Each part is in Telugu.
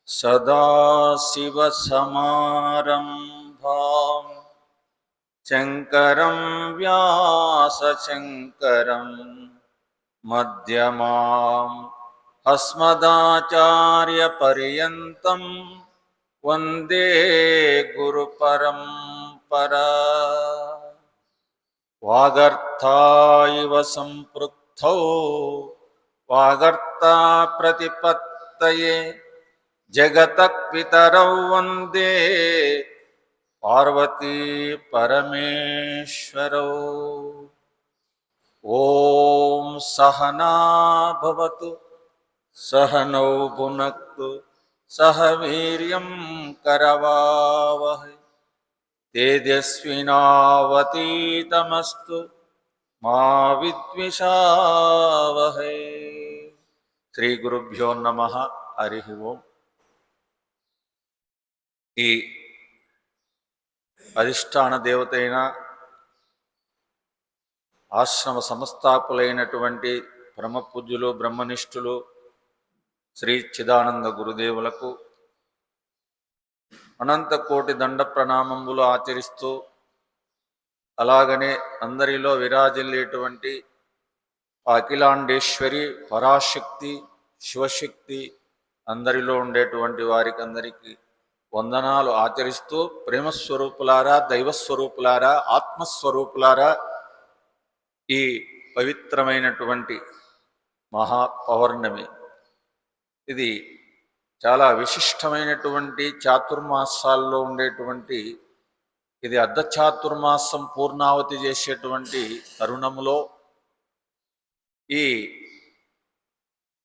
सदाशिवसमारम्भां शङ्करं व्यासशङ्करं मध्यमाम् अस्मदाचार्यपर्यन्तं वन्दे गुरुपरम्परा। वागर्ताइव सम्पृक्तौ वागर्ता प्रतिपत्तये जगतः पितरौ वन्दे पार्वती परमेश्वरौ। ॐ सहना भवतु सहनौ भुनक्तु सह वीर्यं करवावहै तेजस्विनावतीतमस्तु मा विद्विषावहै। శ్రీ గురుభ్యో నమః. హరి ఓం. ఈ అధిష్టాన దేవత అయిన ఆశ్రమ సంస్థాపులైనటువంటి బ్రహ్మపూజ్యులు బ్రహ్మనిష్ఠులు శ్రీ చిదానంద గురుదేవులకు అనంత కోటి దండ ప్రణామములు ఆచరిస్తూ, అలాగనే అందరిలో విరాజిల్లేటువంటి అఖిలాండేశ్వరి పరాశక్తి శివశక్తి అందరిలో ఉండేటువంటి వారికి అందరికీ వందనాలు ఆచరిస్తూ, ప్రేమస్వరూపులారా, దైవస్వరూపులారా, ఆత్మస్వరూపులారా, ఈ పవిత్రమైనటువంటి మహాపౌర్ణమి ఇది చాలా విశిష్టమైనటువంటి చాతుర్మాసాల్లో ఉండేటువంటి, ఇది అర్ధచాతుర్మాసం పూర్ణావతి చేసేటువంటి తరుణంలో ఈ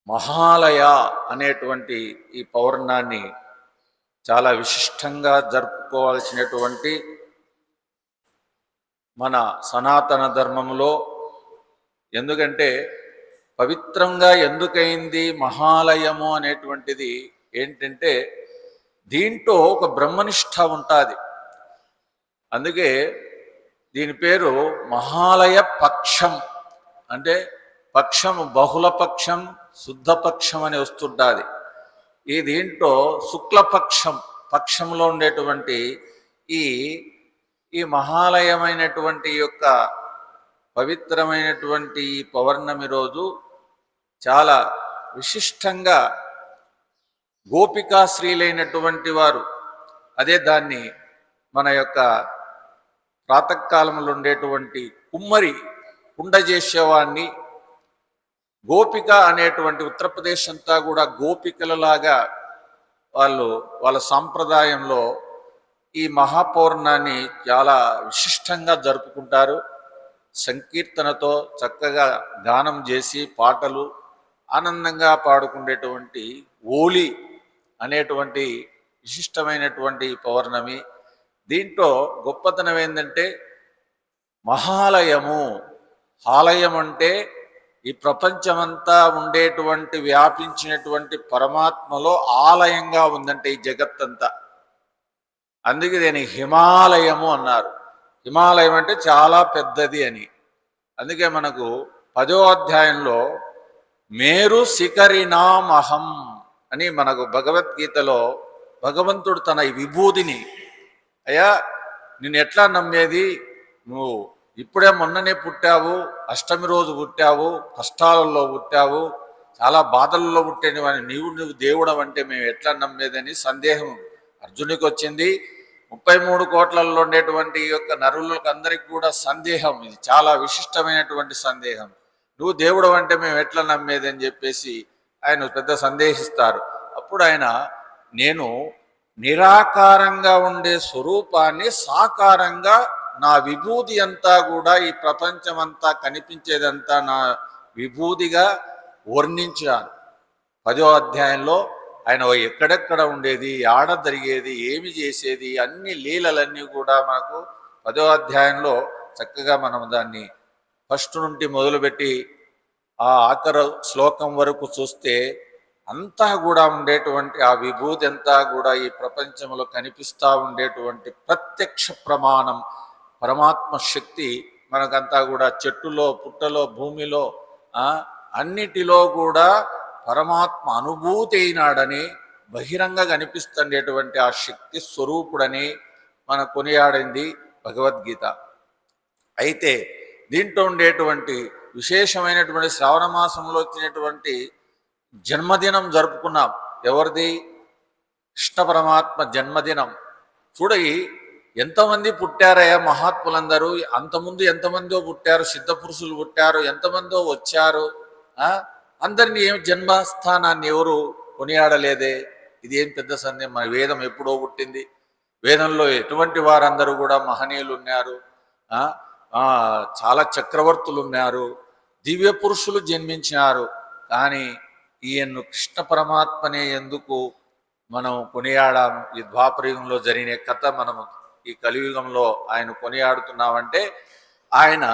మహాలయ అనేటువంటి ఈ పౌర్ణాన్ని చాలా విశిష్టంగా జరుపుకోవాల్సినటువంటి మన సనాతన ధర్మంలో. ఎందుకంటే పవిత్రంగా ఎందుకైంది మహాలయము అనేటువంటిది ఏంటంటే, దీంట్లో ఒక బ్రహ్మనిష్ట ఉంటుంది. అందుకే దీని పేరు మహాలయ పక్షం. అంటే పక్షము బహుళ పక్షం, శుద్ధ పక్షం అని వస్తుంటుంది. ఈ దీంట్లో శుక్లపక్షం పక్షంలో ఉండేటువంటి ఈ మహాలయమైనటువంటి యొక్క పవిత్రమైనటువంటి ఈ పౌర్ణమి రోజు చాలా విశిష్టంగా గోపికాశ్రీలైనటువంటి వారు, అదే దాన్ని మన యొక్క ప్రాతకాలంలో ఉండేటువంటి కుమ్మరి కుండ చేసేవాడిని గోపిక అనేటువంటి ఉత్తరప్రదేశ్ అంతా కూడా గోపికలలాగా వాళ్ళ సాంప్రదాయంలో ఈ మహాపౌర్ణాన్ని చాలా విశిష్టంగా జరుపుకుంటారు. సంకీర్తనతో చక్కగా గానం చేసి పాటలు ఆనందంగా పాడుకునేటువంటి హోలీ అనేటువంటి విశిష్టమైనటువంటి పౌర్ణమి. దీంట్లో గొప్పతనం ఏంటంటే మహాలయము. ఆలయం అంటే ఈ ప్రపంచమంతా ఉండేటువంటి వ్యాపించినటువంటి పరమాత్మలో ఆలయంగా ఉందంటే ఈ జగత్తంతా. అందుకే దీన్ని హిమాలయము అన్నారు. హిమాలయం అంటే చాలా పెద్దది అని. అందుకే మనకు 10వ అధ్యాయంలో మేరు శిఖరినామహం అని మనకు భగవద్గీతలో భగవంతుడు తన విభూతిని, అయ్యా నిన్ను ఎట్లా నమ్మేది, నువ్వు ఇప్పుడే మొన్ననే పుట్టావు, అష్టమి రోజు పుట్టావు, కష్టాలలో పుట్టావు, చాలా బాధలలో పుట్టాను అని నువ్వు దేవుడు అంటే మేము ఎట్లా నమ్మేదని సందేహం అర్జునుడికి వచ్చింది. 33 కోట్లలో ఉండేటువంటి ఈ యొక్క నరులకు అందరికి కూడా సందేహం. ఇది చాలా విశిష్టమైనటువంటి సందేహం. నువ్వు దేవుడు అంటే మేము ఎట్లా నమ్మేది అని చెప్పేసి ఆయన పెద్ద సందేహిస్తారు. అప్పుడు ఆయన, నేను నిరాకారంగా ఉండే స్వరూపాన్ని సాకారంగా నా విభూతి అంతా కూడా ఈ ప్రపంచమంతా కనిపించేదంతా నా విభూతిగా వర్ణించాను. 10వ అధ్యాయంలో ఆయన ఎక్కడెక్కడ ఉండేది, ఆడ జరిగేది, ఏమి చేసేది, అన్ని లీలలన్నీ కూడా మనకు 10వ అధ్యాయంలో చక్కగా మనం దాన్ని ఫస్ట్ నుండి మొదలుపెట్టి ఆ ఆఖరి శ్లోకం వరకు చూస్తే అంతా కూడా ఉండేటువంటి ఆ విభూతి అంతా కూడా ఈ ప్రపంచంలో కనిపిస్తూ ఉండేటువంటి ప్రత్యక్ష ప్రమాణం పరమాత్మ శక్తి మనకంతా కూడా చెట్టులో పుట్టలో భూమిలో అన్నిటిలో కూడా పరమాత్మ అనుభూతి అయినాడని బహిరంగ కనిపిస్తుండేటువంటి ఆ శక్తి స్వరూపుడని మన కొనియాడింది భగవద్గీత. అయితే దీంట్లో ఉండేటువంటి విశేషమైనటువంటి శ్రావణ మాసంలో వచ్చినటువంటి జన్మదినం జరుపుకున్నాం. ఎవరిది? కృష్ణ పరమాత్మ జన్మదినం. చూడయి ఎంతమంది పుట్టారయ్యా మహాత్ములందరూ. అంతకుముందు ఎంతమందో పుట్టారు, సిద్ధపురుషులు పుట్టారు, ఎంతమందో వచ్చారు. అందరినీ ఏం జన్మస్థానాన్ని ఎవరు కొనియాడలేదే? ఇది ఏం పెద్ద సందేహం. మన వేదం ఎప్పుడో పుట్టింది. వేదంలో ఎటువంటి వారందరూ కూడా మహనీయులు ఉన్నారు. చాలా చక్రవర్తులు ఉన్నారు, దివ్య పురుషులు జన్మించినారు. కానీ ఈయన్ను కృష్ణ పరమాత్మనే ఎందుకు మనం కొనియాడాం? ఈ ద్వాపరయుగంలో జరిగిన కథ మనము ఈ కలియుగంలో ఆయన కొనియాడుతున్నామంటే, ఆయన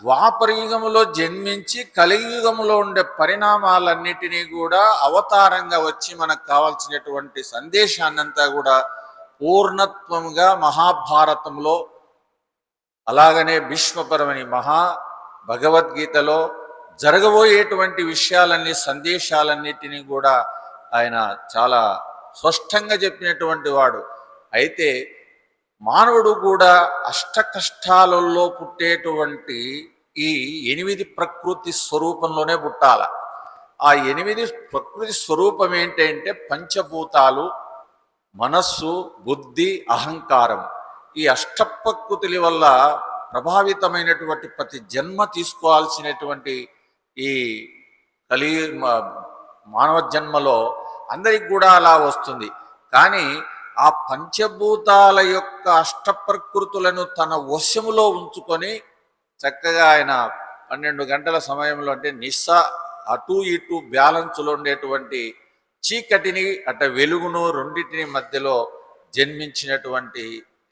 ద్వాపరయుగంలో జన్మించి కలియుగంలో ఉండే పరిణామాలన్నిటినీ కూడా అవతారంగా వచ్చి మనకు కావాల్సినటువంటి సందేశాన్నంతా కూడా పూర్ణత్వంగా మహాభారతంలో, అలాగనే భీష్మపరమని మహా భగవద్గీతలో జరగబోయేటువంటి విషయాలన్నీ, సందేశాలన్నిటినీ కూడా ఆయన చాలా స్పష్టంగా చెప్పినటువంటి వాడు. అయితే మానవుడు కూడా అష్ట కష్టాలలో పుట్టేటువంటి ఈ 8 ప్రకృతి స్వరూపంలోనే పుట్టాల. ఆ 8 ప్రకృతి స్వరూపం ఏంటంటే పంచభూతాలు, మనస్సు, బుద్ధి, అహంకారం. ఈ అష్టప్రకృతుల వల్ల ప్రభావితమైనటువంటి ప్రతి జన్మ తీసుకోవాల్సినటువంటి ఈ మానవ జన్మలో అందరికి కూడా అలా వస్తుంది. కానీ ఆ పంచభూతాల యొక్క అష్టప్రకృతులను తన వశములో ఉంచుకొని చక్కగా ఆయన 12 గంటల సమయంలో, అంటే అటు ఇటు బ్యాలెన్స్లో ఉండేటువంటి చీకటిని వెలుగును రెండింటిని మధ్యలో జన్మించినటువంటి,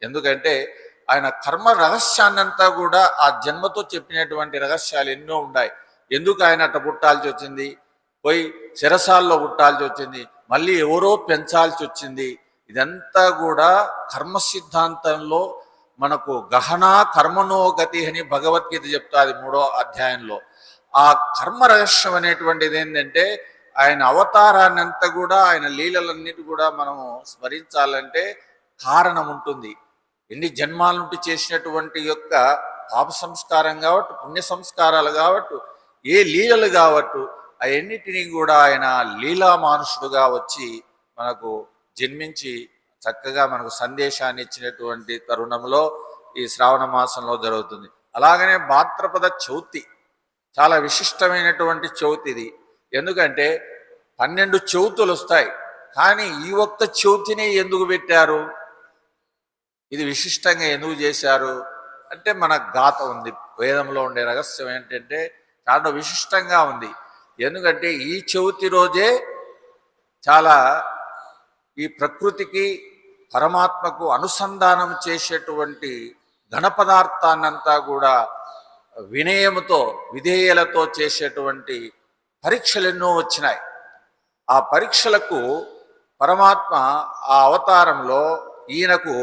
ఎందుకంటే ఆయన కర్మ రహస్యాన్నంతా కూడా ఆ జన్మతో చెప్పినటువంటి రహస్యాలు ఎన్నో ఉన్నాయి. ఎందుకు ఆయన పుట్టాల్సి వచ్చింది, పోయి శిరసాల్లో పుట్టాల్సి వచ్చింది, మళ్ళీ ఎవరో పెంచాల్సి వచ్చింది, ఇదంతా కూడా కర్మ సిద్ధాంతంలో మనకు గహనా కర్మనో గతి అని భగవద్గీత చెప్తాది 3వ అధ్యాయంలో. ఆ కర్మ రహస్యం అనేటువంటిది ఏంటంటే, ఆయన అవతారాన్ని అంతా కూడా, ఆయన లీలలన్నిటి కూడా మనము స్మరించాలంటే కారణం ఉంటుంది. ఎన్ని జన్మాల నుండి చేసినటువంటి యొక్క పాప సంస్కారం కావట్టు, పుణ్య సంస్కారాలు కావట్టు, ఏ లీలలు కావట్టు, అవన్నిటినీ కూడా ఆయన లీలా మానుషుడుగా వచ్చి మనకు జన్మించి చక్కగా మనకు సందేశాన్ని ఇచ్చినటువంటి తరుణంలో ఈ శ్రావణ మాసంలో జరుగుతుంది. అలాగనే భాద్రపద చవితి చాలా విశిష్టమైనటువంటి చవితి ఇది. ఎందుకంటే 12 చవితులు వస్తాయి, కానీ ఈ ఒక్క చవితిని ఎందుకు పెట్టారు, ఇది విశిష్టంగా ఎందుకు చేశారు అంటే, మన గాథ ఉంది. వేదంలో ఉండే రహస్యం ఏంటంటే చాలా విశిష్టంగా ఉంది. ఎందుకంటే ఈ చవితి రోజే చాలా ఈ ప్రకృతికి పరమాత్మకు అనుసంధానం చేసేటువంటి ఘన పదార్థాన్నంతా కూడా వినయముతో, విధేయలతో చేసేటువంటి పరీక్షలు ఎన్నో వచ్చినాయి. ఆ పరీక్షలకు పరమాత్మ ఆ అవతారంలో ఈయనకు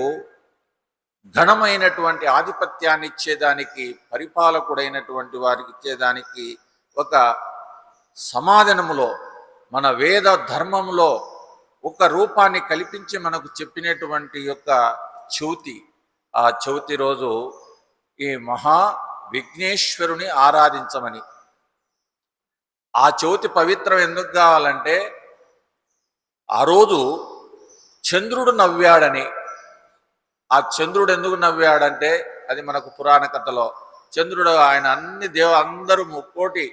ఘనమైనటువంటి ఆధిపత్యాన్ని ఇచ్చేదానికి, పరిపాలకుడైనటువంటి వారికి ఇచ్చేదానికి ఒక సమాధానములో, మన వేద ధర్మంలో ఒక రూపాన్ని కల్పించి మనకు చెప్పినటువంటి యొక్క చవితి. ఆ చవితి రోజు ఈ మహా విఘ్నేశ్వరుని ఆరాధించమని. ఆ చవితి పవిత్రం ఎందుకు కావాలంటే, ఆ రోజు చంద్రుడు నవ్వాడని. ఆ చంద్రుడు ఎందుకు నవ్వాడంటే, అది మనకు పురాణ కథలో చంద్రుడు, ఆయన అందరూ 3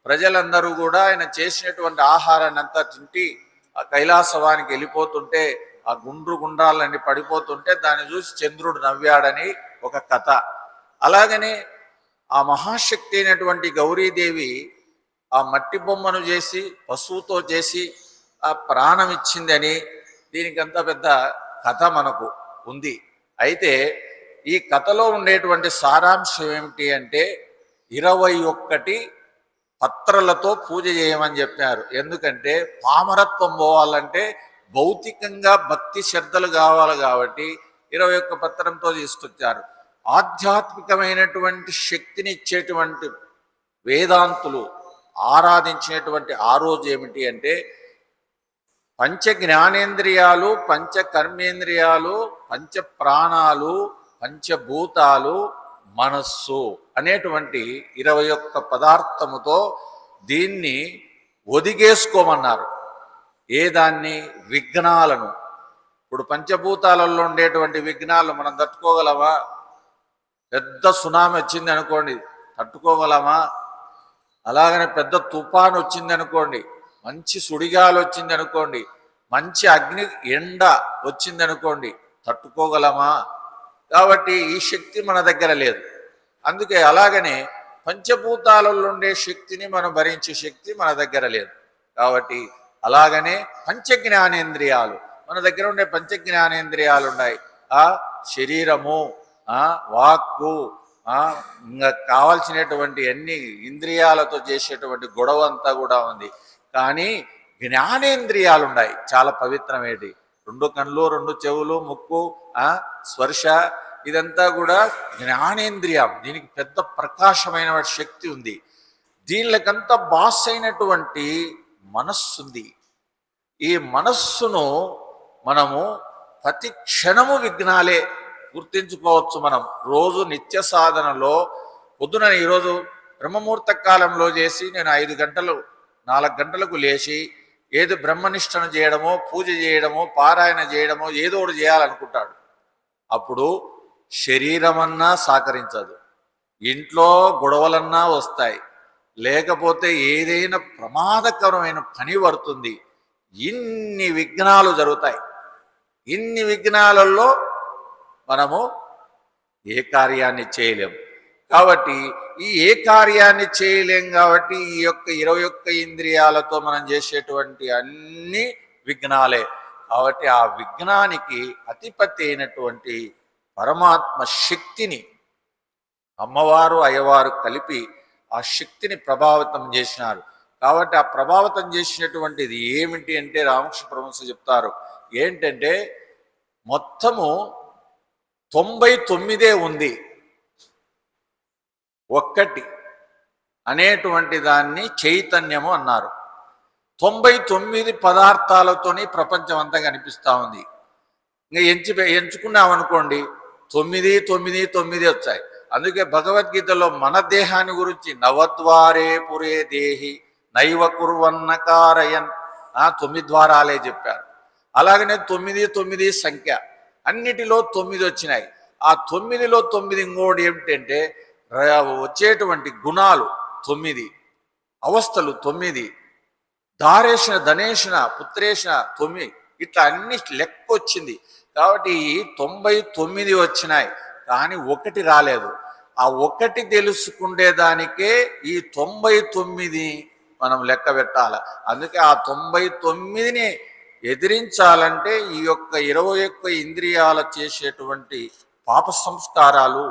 ప్రజలందరూ కూడా ఆయన చేసినటువంటి ఆహారాన్ని అంతా తింటి ఆ కైలాసవానికి వెళ్ళిపోతుంటే, ఆ గుండ్రాలన్నీ పడిపోతుంటే దాన్ని చూసి చంద్రుడు నవ్వాడని ఒక కథ. అలాగనే ఆ మహాశక్తి అయినటువంటి గౌరీదేవి ఆ మట్టి బొమ్మను చేసి పశువుతో చేసి ఆ ప్రాణం ఇచ్చిందని దీనికంత పెద్ద కథ మనకు ఉంది. అయితే ఈ కథలో ఉండేటువంటి సారాంశం ఏమిటి అంటే, 21 పత్రలతో పూజ చేయమని చెప్పారు. ఎందుకంటే పామరత్వం పోవాలంటే భౌతికంగా భక్తి శ్రద్ధలు కావాలి కాబట్టి 21 పత్రంతో తీసుకొచ్చారు. ఆధ్యాత్మికమైనటువంటి శక్తిని ఇచ్చేటువంటి వేదాంతులు ఆరాధించినటువంటి ఆ రోజు ఏమిటి అంటే, పంచ జ్ఞానేంద్రియాలు, పంచ కర్మేంద్రియాలు, పంచ ప్రాణాలు, పంచభూతాలు, మనస్సు అనేటువంటి 21 పదార్థముతో దీన్ని ఒదిగేసుకోమన్నారు. దాన్ని? విఘ్నాలను. ఇప్పుడు పంచభూతాలలో ఉండేటువంటి విఘ్నాలు మనం తట్టుకోగలమా? పెద్ద సునామీ వచ్చింది అనుకోండి, తట్టుకోగలమా? అలాగనే పెద్ద తుఫాను వచ్చింది అనుకోండి, మంచి సుడిగాలు వచ్చింది అనుకోండి, మంచి అగ్ని ఎండ వచ్చింది అనుకోండి, తట్టుకోగలమా? కాబట్టి ఈ శక్తి మన దగ్గర లేదు. అందుకే అలాగనే పంచభూతాలలో ఉండే శక్తిని మనం భరించే శక్తి మన దగ్గర లేదు. కాబట్టి అలాగనే పంచజ్ఞానేంద్రియాలు, మన దగ్గర ఉండే పంచజ్ఞానేంద్రియాలు ఉన్నాయి. ఆ శరీరము, వాక్కు, ఇంకా కావాల్సినటువంటి అన్ని ఇంద్రియాలతో చేసేటువంటి గొడవ అంతా కూడా ఉంది. కానీ జ్ఞానేంద్రియాలు ఉన్నాయి, చాలా పవిత్రమేది. 2 కళ్ళు, 2 చెవులు, ముక్కు, స్పర్శ, ఇదంతా కూడా జ్ఞానేంద్రియం. దీనికి పెద్ద ప్రకాశమైన శక్తి ఉంది. దీనికంతా బాస్ అయినటువంటి మనస్సు ఉంది. ఈ మనస్సును మనము ప్రతి క్షణము విఘ్నాలే గుర్తించుకోవచ్చు. మనం రోజు నిత్య సాధనలో పొద్దున ఈరోజు బ్రహ్మముహూర్త కాలంలో చేసి నేను 5 గంటలు 4 గంటలకు లేచి ఏదో బ్రహ్మనిష్టను చేయడమో, పూజ చేయడమో, పారాయణ చేయడమో ఏదో ఒకటి చేయాలనుకుంటాడు. అప్పుడు శరీరమన్నా సహకరించదు, ఇంట్లో గొడవలన్నా వస్తాయి, లేకపోతే ఏదైనా ప్రమాదకరమైన పని పడుతుంది. ఇన్ని విఘ్నాలు జరుగుతాయి. ఇన్ని విఘ్నాలలో మనము ఏ కార్యాన్ని చేయలేము. కాబట్టి ఏ కార్యాన్ని చేయలేం కాబట్టి ఈ యొక్క 21 ఇంద్రియాలతో మనం చేసేటువంటి అన్ని విఘ్నాలే. కాబట్టి ఆ విఘ్నానికి అధిపతి అయినటువంటి పరమాత్మ శక్తిని అమ్మవారు అయ్యవారు కలిపి ఆ శక్తిని ప్రభావితం చేసినారు. కాబట్టి ఆ ప్రభావితం చేసినటువంటిది ఏమిటి అంటే రామకృష్ణ పరమహంస చెప్తారు. ఏంటంటే మొత్తము 99 ఉంది, ఒక్కటి అనేటువంటి దాన్ని చైతన్యము అన్నారు. 99 పదార్థాలతోని ప్రపంచం అంతా కనిపిస్తూ ఉంది. ఇంకా ఎంచుకున్నామనుకోండి 9, 9, 9 వచ్చాయి. అందుకే భగవద్గీతలో మన దేహాన్ని గురించి నవద్వారే పురే దేహి నైవ కుర్వన్న కారయన్, 9 ద్వారాలే చెప్పారు. అలాగనే 9, 9 సంఖ్య, అన్నిటిలో 9 వచ్చినాయి. ఆ 9లో 9 ఇంకోటి ఏమిటంటే వచ్చేటువంటి గుణాలు 9, అవస్థలు 9, దారేషణ ధనేషణ పుత్రేషణ 9, ఇట్లా అన్ని లెక్క వచ్చింది. కాబట్టి 99 వచ్చినాయి, కానీ ఒకటి రాలేదు. ఆ ఒకటి తెలుసుకునేదానికే ఈ 99 మనం లెక్క పెట్టాలి. అందుకే ఆ 99ని ఎదిరించాలంటే ఈ యొక్క 21 ఇంద్రియాల చేసేటువంటి పాప సంస్కారాలు,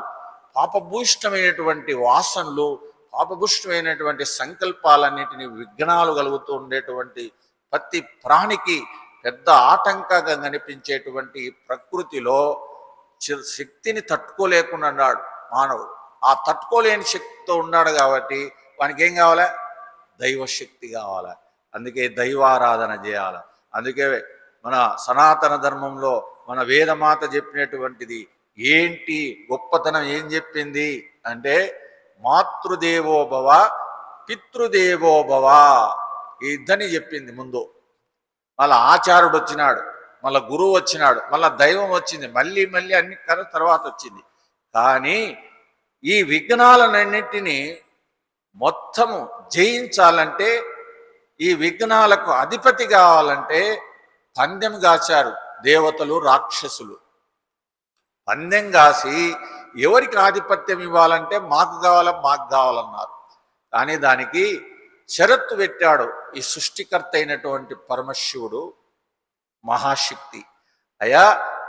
పాపభూయిష్టమైనటువంటి వాసనలు, పాపభూయిష్టమైనటువంటి సంకల్పాలన్నిటిని విఘ్నాలు కలుగుతూ ఉండేటువంటి ప్రతి ప్రాణికి పెద్ద ఆటంకంగా కనిపించేటువంటి ప్రకృతిలో శక్తిని తట్టుకోలేకుండా ఉన్నాడు మానవుడు. ఆ తట్టుకోలేని శక్తితో ఉన్నాడు కాబట్టి వానికి ఏం కావాలా? దైవశక్తి కావాలా. అందుకే దైవారాధన చేయాలి. అందుకే మన సనాతన ధర్మంలో మన వేదమాత చెప్పినటువంటిది ఏంటి గొప్పతనం ఏం చెప్పింది అంటే మాతృదేవోభవ పితృదేవోభవ, ఈ ఇద్దరిని చెప్పింది ముందు. మళ్ళీ ఆచార్యుడు వచ్చినాడు, మళ్ళీ గురువు వచ్చినాడు, మళ్ళీ దైవం వచ్చింది, మళ్ళీ మళ్ళీ అన్ని తర్వాత వచ్చింది. కానీ ఈ విఘ్నాలన్నింటినీ మొత్తము జయించాలంటే, ఈ విఘ్నాలకు అధిపతి కావాలంటే పందెం కాచారు దేవతలు రాక్షసులు. పందెం కాసి ఎవరికి ఆధిపత్యం ఇవ్వాలంటే మాకు కావాలన్నారు. కానీ దానికి షరత్తు పెట్టాడు ఈ సృష్టికర్త అయినటువంటి పరమశివుడు, మహాశక్తి. అయ్యా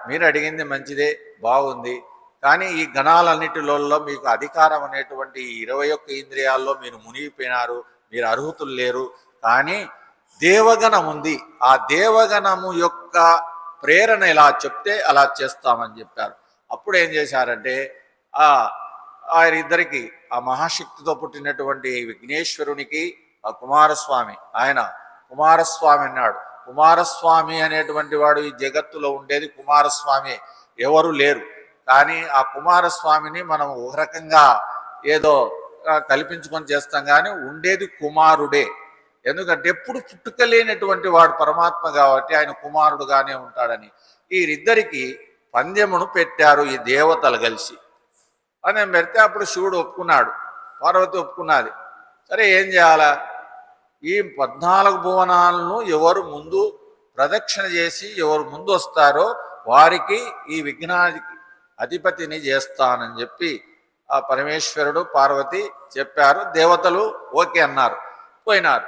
మీరు అడిగింది మంచిదే, బాగుంది, కానీ ఈ గణాలన్నిటిలో మీకు అధికారం అనేటువంటి 21 ఇంద్రియాల్లో మీరు మునిగిపోయినారు, మీరు అర్హుతులు లేరు. కానీ దేవగణం ఉంది, ఆ దేవగణము యొక్క ప్రేరణ ఎలా చెప్తే అలా చేస్తామని చెప్పారు. అప్పుడు ఏం చేశారంటే ఆయనిద్దరికి, ఆ మహాశక్తితో పుట్టినటువంటి విఘ్నేశ్వరునికి ఆ కుమారస్వామి, ఆయన కుమారస్వామి అన్నాడు, కుమారస్వామి అనేటువంటి వాడు ఈ జగత్తులో ఉండేది కుమారస్వామి, ఎవరు లేరు. కానీ ఆ కుమారస్వామిని మనం ఒక రకంగా ఏదో కల్పించుకొని చేస్తాం, కానీ ఉండేది కుమారుడే. ఎందుకంటే ఎప్పుడు పుట్టుక లేనటువంటి వాడు పరమాత్మ కాబట్టి ఆయన కుమారుడుగానే ఉంటాడని. వీరిద్దరికి పందెమును పెట్టారు ఈ దేవతలు కలిసి. పందెం పెడితే అప్పుడు శివుడు ఒప్పుకున్నాడు, పార్వతి ఒప్పుకున్నది. సరే ఏం చేయాలా, ఈ 14 భువనాలను ఎవరు ముందు ప్రదక్షిణ చేసి ఎవరు ముందు వస్తారో వారికి ఈ విఘ్నానికి అధిపతిని చేస్తానని చెప్పి ఆ పరమేశ్వరుడు పార్వతి చెప్పారు. దేవతలు ఓకే అన్నారు, పోయినారు,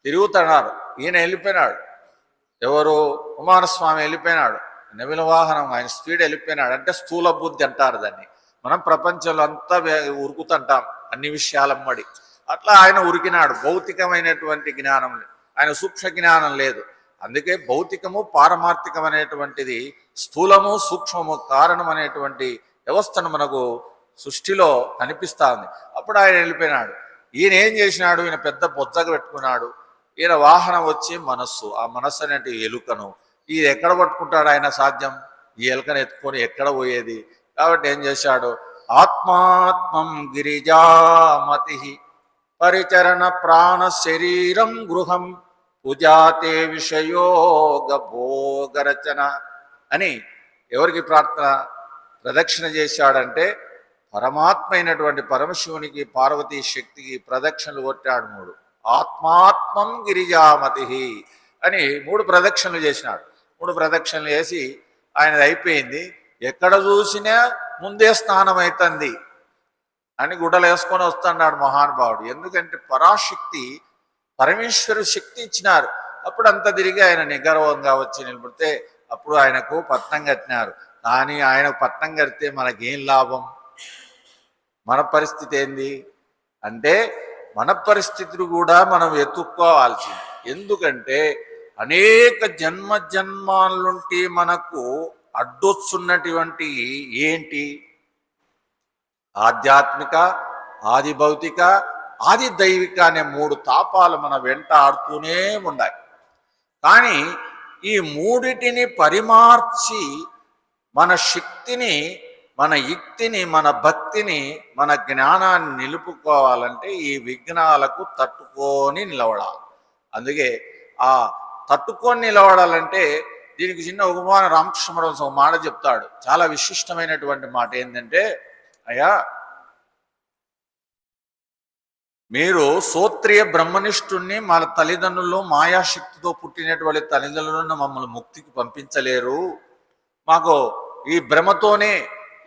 తిరుగుతున్నారు. ఈయన వెళ్ళిపోయినాడు, ఎవరు కుమారస్వామి వెళ్ళిపోయినాడు, నవిల వాహనం ఆయన స్పీడ్ వెళ్ళిపోయినాడు. అంటే స్థూల బుద్ధి అంటారు దాన్ని. మనం ప్రపంచంలో అంతా ఉరుకుతుంటాం అన్ని విషయాలమ్మడి. అట్లా ఆయన ఉరికినాడు. భౌతికమైనటువంటి జ్ఞానం ఆయన సూక్ష్మ జ్ఞానం లేదు. అందుకే భౌతికము పారమార్థికం అనేటువంటిది స్థూలము సూక్ష్మము కారణం అనేటువంటి వ్యవస్థను మనకు సృష్టిలో కనిపిస్తూ ఉంది. అప్పుడు ఆయన వెళ్ళిపోయినాడు. ఈయన ఏం చేసినాడు, ఈయన పెద్ద బొజ్జగా పెట్టుకున్నాడు. ఈయన వాహనం వచ్చి మనస్సు, ఆ మనస్సు అనేటి ఎలుకను. ఇది ఎక్కడ పట్టుకుంటాడు ఆయన, సాధ్యం? ఈ ఎలుకను ఎత్తుకొని ఎక్కడ పోయేది? కాబట్టి ఏం చేశాడు, ఆత్మాత్మం గిరిజామతి పరిచరణ ప్రాణ శరీరం గృహం పూజాతే విషయోగ భోగరచన అని ఎవరికి ప్రార్థన ప్రదక్షిణ చేశాడంటే పరమాత్మ అయినటువంటి పరమశివునికి పార్వతీ శక్తికి ప్రదక్షిణలు కొట్టాడు 3. ఆత్మాత్మం గిరిజామతి అని 3 ప్రదక్షిణలు చేసినాడు. 3 ప్రదక్షిణలు చేసి ఆయనది అయిపోయింది. ఎక్కడ చూసినా ముందే స్నానం అవుతుంది అని గుడ్డలు వేసుకొని వస్తున్నాడు మహానుభావుడు. ఎందుకంటే పరాశక్తి పరమేశ్వరు శక్తి ఇచ్చినారు. అప్పుడు అంత తిరిగి ఆయన నిగర్వంగా వచ్చి నిలబడితే అప్పుడు ఆయనకు పట్నం కట్టినారు. కానీ ఆయనకు పట్నం కడితే మనకేం లాభం? మన పరిస్థితి ఏంది అంటే మన పరిస్థితులు కూడా మనం ఎత్తుక్కోవాల్సింది. ఎందుకంటే అనేక జన్మాల నుండి మనకు అడ్డొస్తున్నటువంటి ఏంటి, ఆధ్యాత్మిక, ఆది భౌతిక, ఆది దైవిక అనే 3 తాపాలు మన వెంట ఆడుతూనే ఉన్నాయి. కానీ ఈ 3టిని పరిమార్చి మన శక్తిని, మన యుక్తిని, మన భక్తిని, మన జ్ఞానాన్ని నిలుపుకోవాలంటే ఈ విఘ్నాలకు తట్టుకొని నిలబడాలి. అందుకే ఆ తట్టుకొని నిలబడాలంటే దీనికి చిన్న ఉపమాన రామకృష్ణరావు ఒక మాట చెప్తాడు, చాలా విశిష్టమైనటువంటి మాట. ఏంటంటే, అయ్యా మీరు సోత్రియ బ్రహ్మనిష్ఠుణ్ణి, మన తల్లిదండ్రులు మాయాశక్తితో పుట్టినటువంటి తల్లిదండ్రులను మమ్మల్ని ముక్తికి పంపించలేరు. మాకు ఈ భ్రమతోనే,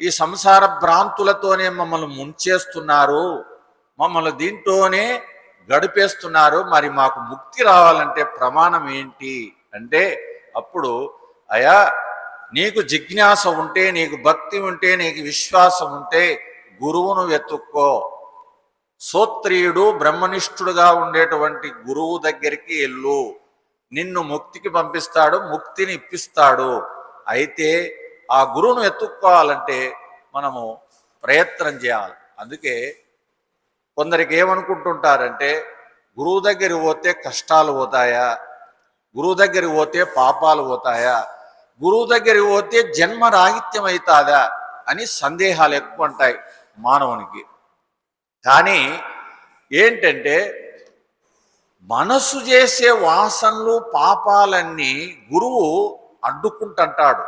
ఈ సంసార భ్రాంతులతోనే మమ్మల్ని ముంచేస్తున్నారు, మమ్మల్ని దీంట్లోనే గడిపేస్తున్నారు. మరి మాకు ముక్తి రావాలంటే ప్రమాణం ఏంటి అంటే, అప్పుడు అయ్యా నీకు జిజ్ఞాస ఉంటే, నీకు భక్తి ఉంటే, నీకు విశ్వాసం ఉంటే గురువును వెతుక్కో. సోత్రియుడు బ్రహ్మనిష్ఠుడుగా ఉండేటువంటి గురువు దగ్గరికి వెళ్ళు, నిన్ను ముక్తికి పంపిస్తాడు, ముక్తిని ఇప్పిస్తాడు. అయితే ఆ గురువును ఎత్తుక్కోవాలంటే మనము ప్రయత్నం చేయాలి. అందుకే కొందరికి ఏమనుకుంటుంటారంటే గురువు దగ్గరికి పోతే కష్టాలు పోతాయా, గురువు దగ్గరికి పోతే పాపాలు పోతాయా, గురువు దగ్గరికి పోతే జన్మ రాహిత్యం అవుతుందా అని సందేహాలు ఎక్కువ ఉంటాయి మానవునికి. కానీ ఏంటంటే మనసు చేసే వాసనలు పాపాలన్నీ గురువు అడ్డుకుంటుంటాడు.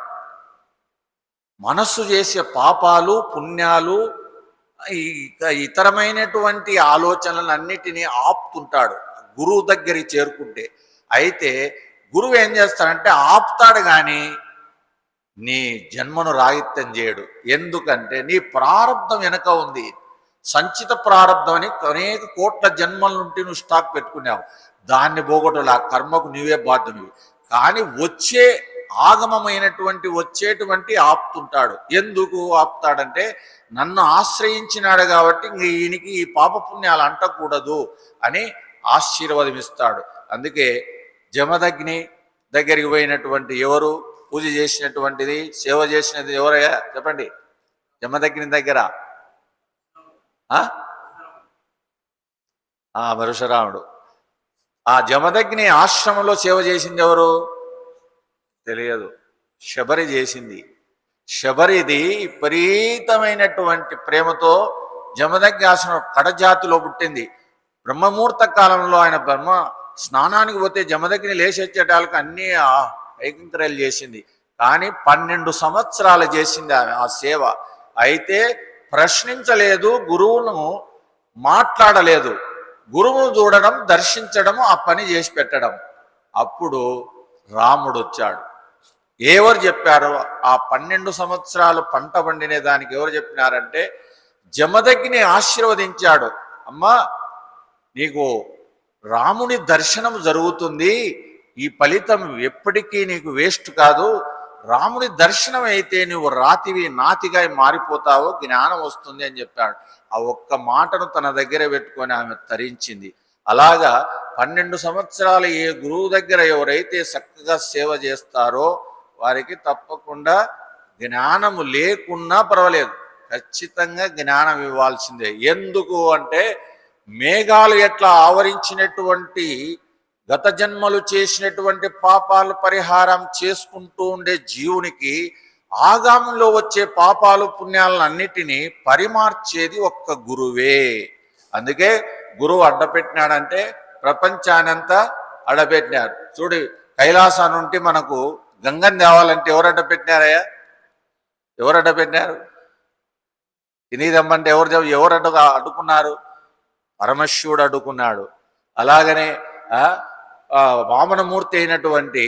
మనస్సు చేసే పాపాలు పుణ్యాలు ఇతరమైనటువంటి ఆలోచనలన్నిటినీ ఆపుతుంటాడు గురువు దగ్గరికి చేరుకుంటే. అయితే గురువు ఏం చేస్తాడంటే ఆపుతాడు, కానీ నీ జన్మను రాహిత్యం చేయడు. ఎందుకంటే నీ ప్రారంధం వెనక ఉంది, సంచిత ప్రారంధం అని అనేక కోట్ల జన్మల నుండి నువ్వు స్టాక్ పెట్టుకున్నావు. దాన్ని పోగొట్టలు, ఆ కర్మకు నీవే బాధ్యునివి. కానీ వచ్చే ఆగమమైనటువంటి వచ్చేటువంటి ఆపుతుంటాడు. ఎందుకు ఆపుతాడంటే నన్ను ఆశ్రయించినాడు కాబట్టి ఈయనకి ఈ పాపపుణ్యాలు అంటకూడదు అని ఆశీర్వాదమిస్తాడు. అందుకే జమదగ్ని దగ్గరికి పోయినటువంటి ఎవరు పూజ చేసినటువంటిది, సేవ చేసినది ఎవరయ్యా చెప్పండి? జమదగ్ని దగ్గర పరశురాముడు. ఆ జమదగ్ని ఆశ్రమంలో సేవ చేసింది ఎవరు తెలియదు, శబరి చేసింది. శబరిది విపరీతమైనటువంటి ప్రేమతో జమదగ్ని ఆశ్రమం కడజాతిలో పుట్టింది. బ్రహ్మముహూర్త కాలంలో ఆయన బ్రహ్మ స్నానానికి పోతే జమదగ్ని లేచి వచ్చేటాలకు అన్నీ ఐకంక్రియలు చేసింది. కానీ 12 సంవత్సరాలు చేసింది ఆమె ఆ సేవ. అయితే ప్రశ్నించలేదు, గురువును మాట్లాడలేదు, గురువును చూడడం, దర్శించడం, ఆ పని చేసి పెట్టడం. అప్పుడు రాముడు వచ్చాడు. ఎవరు చెప్పారు? ఆ 12 సంవత్సరాలు పంట పండినే దానికి ఎవరు చెప్పినారంటే జమదగ్ని ఆశీర్వదించాడు. అమ్మా, నీకు రాముని దర్శనం జరుగుతుంది, ఈ ఫలితం ఎప్పటికీ నీకు వేస్ట్ కాదు. రాముని దర్శనం అయితే నువ్వు రాతివి నాతిగా మారిపోతావు, జ్ఞానం వస్తుంది అని చెప్పాడు. ఆ ఒక్క మాటను తన దగ్గర పెట్టుకొని ఆమె తరించింది. అలాగా 12 సంవత్సరాలు ఏ గురువు దగ్గర ఎవరైతే చక్కగా సేవ చేస్తారో వారికి తప్పకుండా జ్ఞానము లేకున్నా పర్వాలేదు, ఖచ్చితంగా జ్ఞానం ఇవ్వాల్సిందే. ఎందుకు అంటే మేఘాలు ఎట్లా ఆవరించినటువంటి గత జన్మలు చేసినటువంటి పాపాలు పరిహారం చేసుకుంటూ ఉండే జీవునికి ఆగామంలో వచ్చే పాపాలు పుణ్యాలను అన్నిటినీ పరిమార్చేది ఒక్క గురువే. అందుకే గురువు అడ్డపెట్టినాడంటే ప్రపంచానంతా అడ్డపెట్టినారు. చూడు, కైలాసం నుండి మనకు గంగని తేవాలంటే ఎవరు అడ్డపెట్టినారయ్యా? ఎవరు అడ్డపెట్టినారు? తినేదమ్మంటే ఎవరు అడ్డుకున్నారు? పరమశివుడు అడ్డుకున్నాడు. అలాగనే వామనమూర్తి అయినటువంటి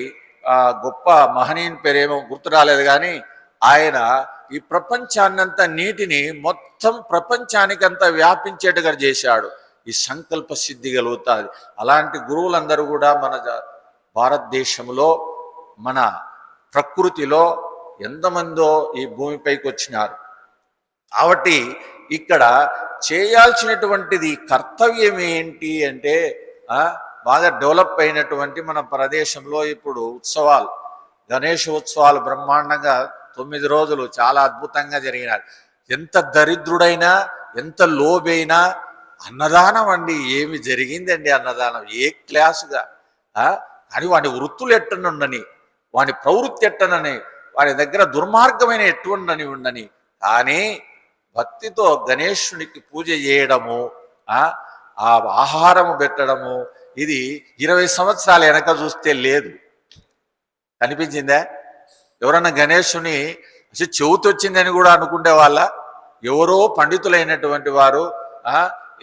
గొప్ప మహనీయుని పేరేమో గుర్తు రాలేదు, కానీ ఆయన ఈ ప్రపంచాన్నంతా నీటిని మొత్తం ప్రపంచానికంతా వ్యాపించేట్టుగా చేశాడు. ఈ సంకల్ప సిద్ధి కలుగుతుంది. అలాంటి గురువులందరూ కూడా మన భారతదేశంలో మన ప్రకృతిలో ఎంతమందో ఈ భూమిపైకి వచ్చినారు. కాబట్టి ఇక్కడ చేయాల్సినటువంటిది కర్తవ్యం ఏంటి అంటే బాగా డెవలప్ అయినటువంటి మన ప్రదేశంలో ఇప్పుడు ఉత్సవాలు, గణేష్ ఉత్సవాలు బ్రహ్మాండంగా 9 రోజులు చాలా అద్భుతంగా జరిగినాయి. ఎంత దరిద్రుడైనా ఎంత లోబైనా అన్నదానం అండి, ఏమి జరిగిందండి అన్నదానం, ఏ క్లాసుగా. కానీ వాడి వృత్తులు ఎట్టనుండని, వాడి ప్రవృత్తి ఎట్టనని, వాడి దగ్గర దుర్మార్గమైన ఎట్టుండని ఉండని, కానీ భక్తితో గణేశునికి పూజ చేయడము, ఆ ఆహారము పెట్టడము, ఇది 20 సంవత్సరాల వెనక చూస్తే లేదు. కనిపించిందా? ఎవరన్నా గణేశుని చెవుతి వచ్చిందని కూడా అనుకుంటే వాళ్ళ ఎవరో పండితులైనటువంటి వారు,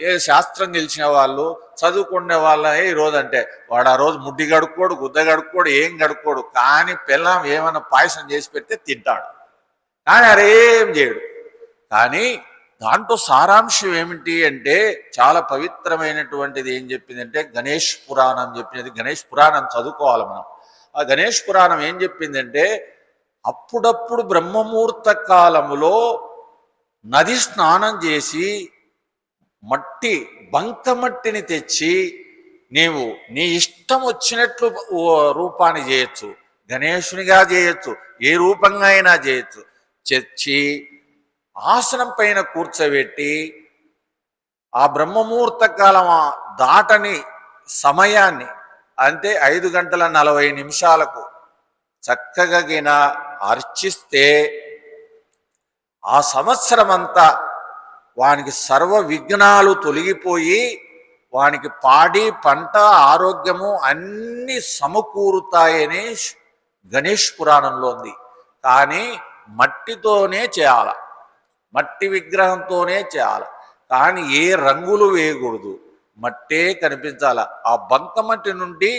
ఏ శాస్త్రం గెలిచిన వాళ్ళు, చదువుకునే వాళ్ళ ఈరోజు అంటే వాడు ఆ రోజు ముడ్డి గడుక్కోడు, గుద్ద గడుక్కోడు, ఏం గడుక్కోడు, కానీ పిల్లం ఏమైనా పాయసం చేసి పెడితే తింటాడు, కానీ అరేం చేయడు. కానీ దాంట్లో సారాంశం ఏమిటి అంటే చాలా పవిత్రమైనటువంటిది. ఏం చెప్పిందంటే గణేష్ పురాణం చెప్పినది. గణేష్ పురాణం చదువుకోవాలి మనం. ఆ గణేష్ పురాణం ఏం చెప్పిందంటే అప్పుడప్పుడు బ్రహ్మముహూర్త కాలములో నది స్నానం చేసి మట్టి బంకమట్టిని తెచ్చి నీవు నీ ఇష్టం వచ్చినట్లు రూపాన్ని చేయొచ్చు, గణేశునిగా చేయొచ్చు, ఏ రూపంగా అయినా చేయొచ్చు. తెచ్చి ఆసనం పైన కూర్చోబెట్టి ఆ బ్రహ్మముహూర్త కాలం దాటని సమయాన్ని అంటే 5:40 చక్కగా గిన అర్చిస్తే ఆ సంవత్సరం అంతా వానికి సర్వ విఘ్నాలు తొలగిపోయి వానికి పాడి పంట ఆరోగ్యము అన్నీ సమకూరుతాయని గణేష్ పురాణంలో ఉంది. కానీ మట్టితోనే చేయాల, మట్టి విగ్రహంతోనే చేయాలి. కానీ ఏ రంగులు వేయకూడదు, మట్టే కనిపించాల. ఆ బంకమట్టి నుండి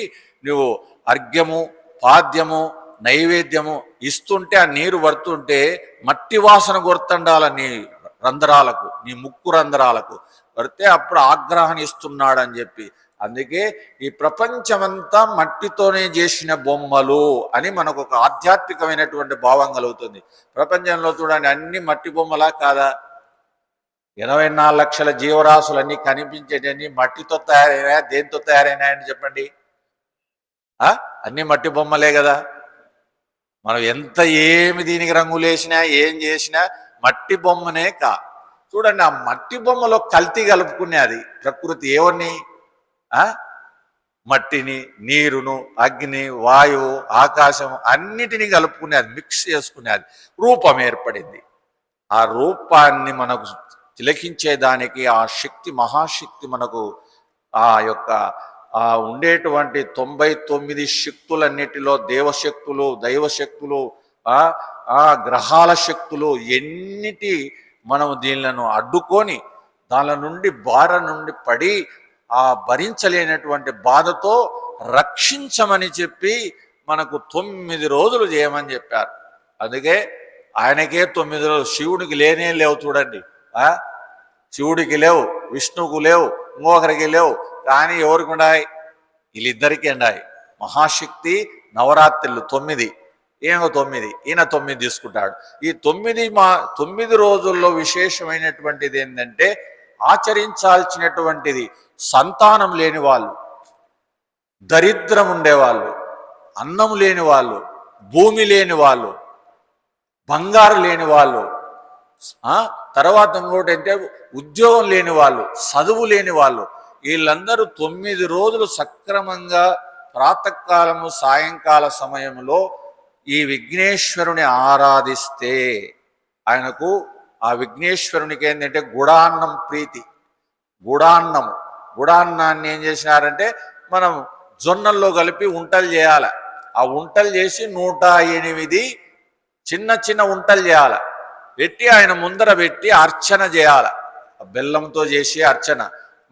నువ్వు అర్ఘ్యము పాద్యము నైవేద్యము ఇస్తుంటే ఆ నీరు పడుతుంటే మట్టి వాసన కొడుతుండాల నీ రంధ్రాలకు, నీ ముక్కు రంధ్రాలకు పడితే అప్పుడు ఆగ్రహం ఇస్తున్నాడని చెప్పి. అందుకే ఈ ప్రపంచమంతా మట్టితోనే చేసిన బొమ్మలు అని మనకు ఒక ఆధ్యాత్మికమైనటువంటి భావం కలుగుతుంది. ప్రపంచంలో చూడండి, అన్ని మట్టి బొమ్మలా కాదా? 84 లక్షల జీవరాశులన్నీ కనిపించేటన్ని మట్టితో తయారైనాయా, దేంతో తయారైనాయని చెప్పండి? అన్ని మట్టి బొమ్మలే కదా. మనం ఎంత ఏమి దీనికి రంగులు వేసినా ఏం చేసినా మట్టి బొమ్మనే చూడండి, ఆ మట్టి బొమ్మలో కల్తీ కలుపుకునేది ప్రకృతి. ఎవరిని మట్టిని, నీరును, అగ్ని, వాయువు, ఆకాశం అన్నిటినీ కలుపుకునేది, మిక్స్ చేసుకునేది, రూపం ఏర్పడింది. ఆ రూపాన్ని మనకు తిలకించేదానికి ఆ శక్తి, మహాశక్తి మనకు ఆ యొక్క ఉండేటువంటి 99 శక్తులన్నిటిలో దేవశక్తులు, దైవశక్తులు, గ్రహాల శక్తులు ఎన్నిటి మనం దీనిలను అడ్డుకొని దాని నుండి నుండి పడి ఆ భరించలేనటువంటి బాధతో రక్షించమని చెప్పి మనకు 9 రోజులు చేయమని చెప్పారు. అందుకే ఆయనకే 9 రోజులు, శివుడికి లేనే లేవు చూడండి. శివుడికి లేవు, విష్ణువుకు లేవు, ఇంకొకరికి లేవు, కానీ ఎవరికి ఉన్నాయి? వీళ్ళిద్దరికీ ఉన్నాయి. మహాశక్తి నవరాత్రులు 9, ఈయన 9, ఈయన 9 తీసుకుంటాడు. ఈ 9 రోజుల్లో విశేషమైనటువంటిది ఏంటంటే ఆచరించాల్సినటువంటిది సంతానం లేని వాళ్ళు, దరిద్రం ఉండేవాళ్ళు, అన్నం లేని వాళ్ళు, భూమి లేని వాళ్ళు, బంగారు లేని వాళ్ళు, తర్వాత ఇంకోటి అంటే ఉద్యోగం లేని వాళ్ళు, చదువు లేని వాళ్ళు, వీళ్ళందరూ 9 రోజులు సక్రమంగా ప్రాతకాలము సాయంకాల సమయంలో ఈ విఘ్నేశ్వరుని ఆరాధిస్తే ఆయనకు ఆ విఘ్నేశ్వరునికి ఏంటంటే గుడాన్నం ప్రీతి. గుడాన్నాన్ని ఏం చేసినారంటే మనం జొన్నల్లో కలిపి ఉంటలు చేయాలి. ఆ ఉంటలు చేసి 108 చిన్న చిన్న ఉంటలు చేయాలి, పెట్టి ఆయన ముందర పెట్టి అర్చన చేయాలి. బెల్లంతో చేసి అర్చన.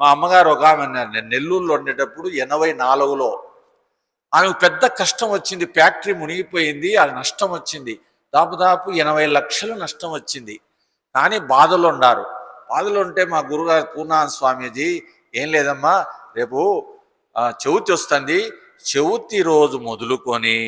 మా అమ్మగారు ఒక ఆమె, నేను నెల్లూరులో ఉండేటప్పుడు 84లో ఆమెకు పెద్ద కష్టం వచ్చింది. ఫ్యాక్టరీ మునిగిపోయింది, అది నష్టం వచ్చింది, దాదాపు 80 లక్షలు నష్టం వచ్చింది. కానీ బాధలు ఉన్నారు. బాధలు ఉంటే మా గురుగారు పూర్ణానంద స్వామీజీ, ఏం లేదమ్మా, రేపు చవితి వస్తుంది, చవితి రోజు మొదలుకొని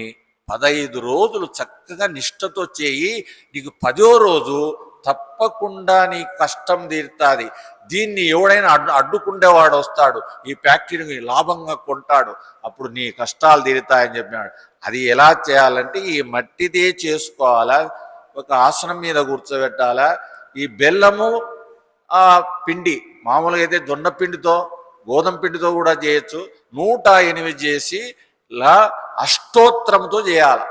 15 రోజులు చక్కగా నిష్ఠతో చేయి, నీకు 10వ రోజు తప్పకుండా నీ కష్టం తీరుతుంది. దీన్ని ఎవడైనా అడ్డుకుండేవాడు వస్తాడు, ఈ ఫ్యాక్టరీని లాభంగా కొంటాడు, అప్పుడు నీ కష్టాలు తీరుతాయని చెప్పినాడు. అది ఎలా చేయాలంటే ఈ మట్టిదే చేసుకోవాలా, ఒక ఆసనం మీద కూర్చోబెట్టాలా. ఈ బెల్లము పిండి మామూలుగా అయితే జొన్న పిండితో గోధుమ పిండితో కూడా చేయొచ్చు. 108 చేసి అష్టోత్తరంతో చేయాలి.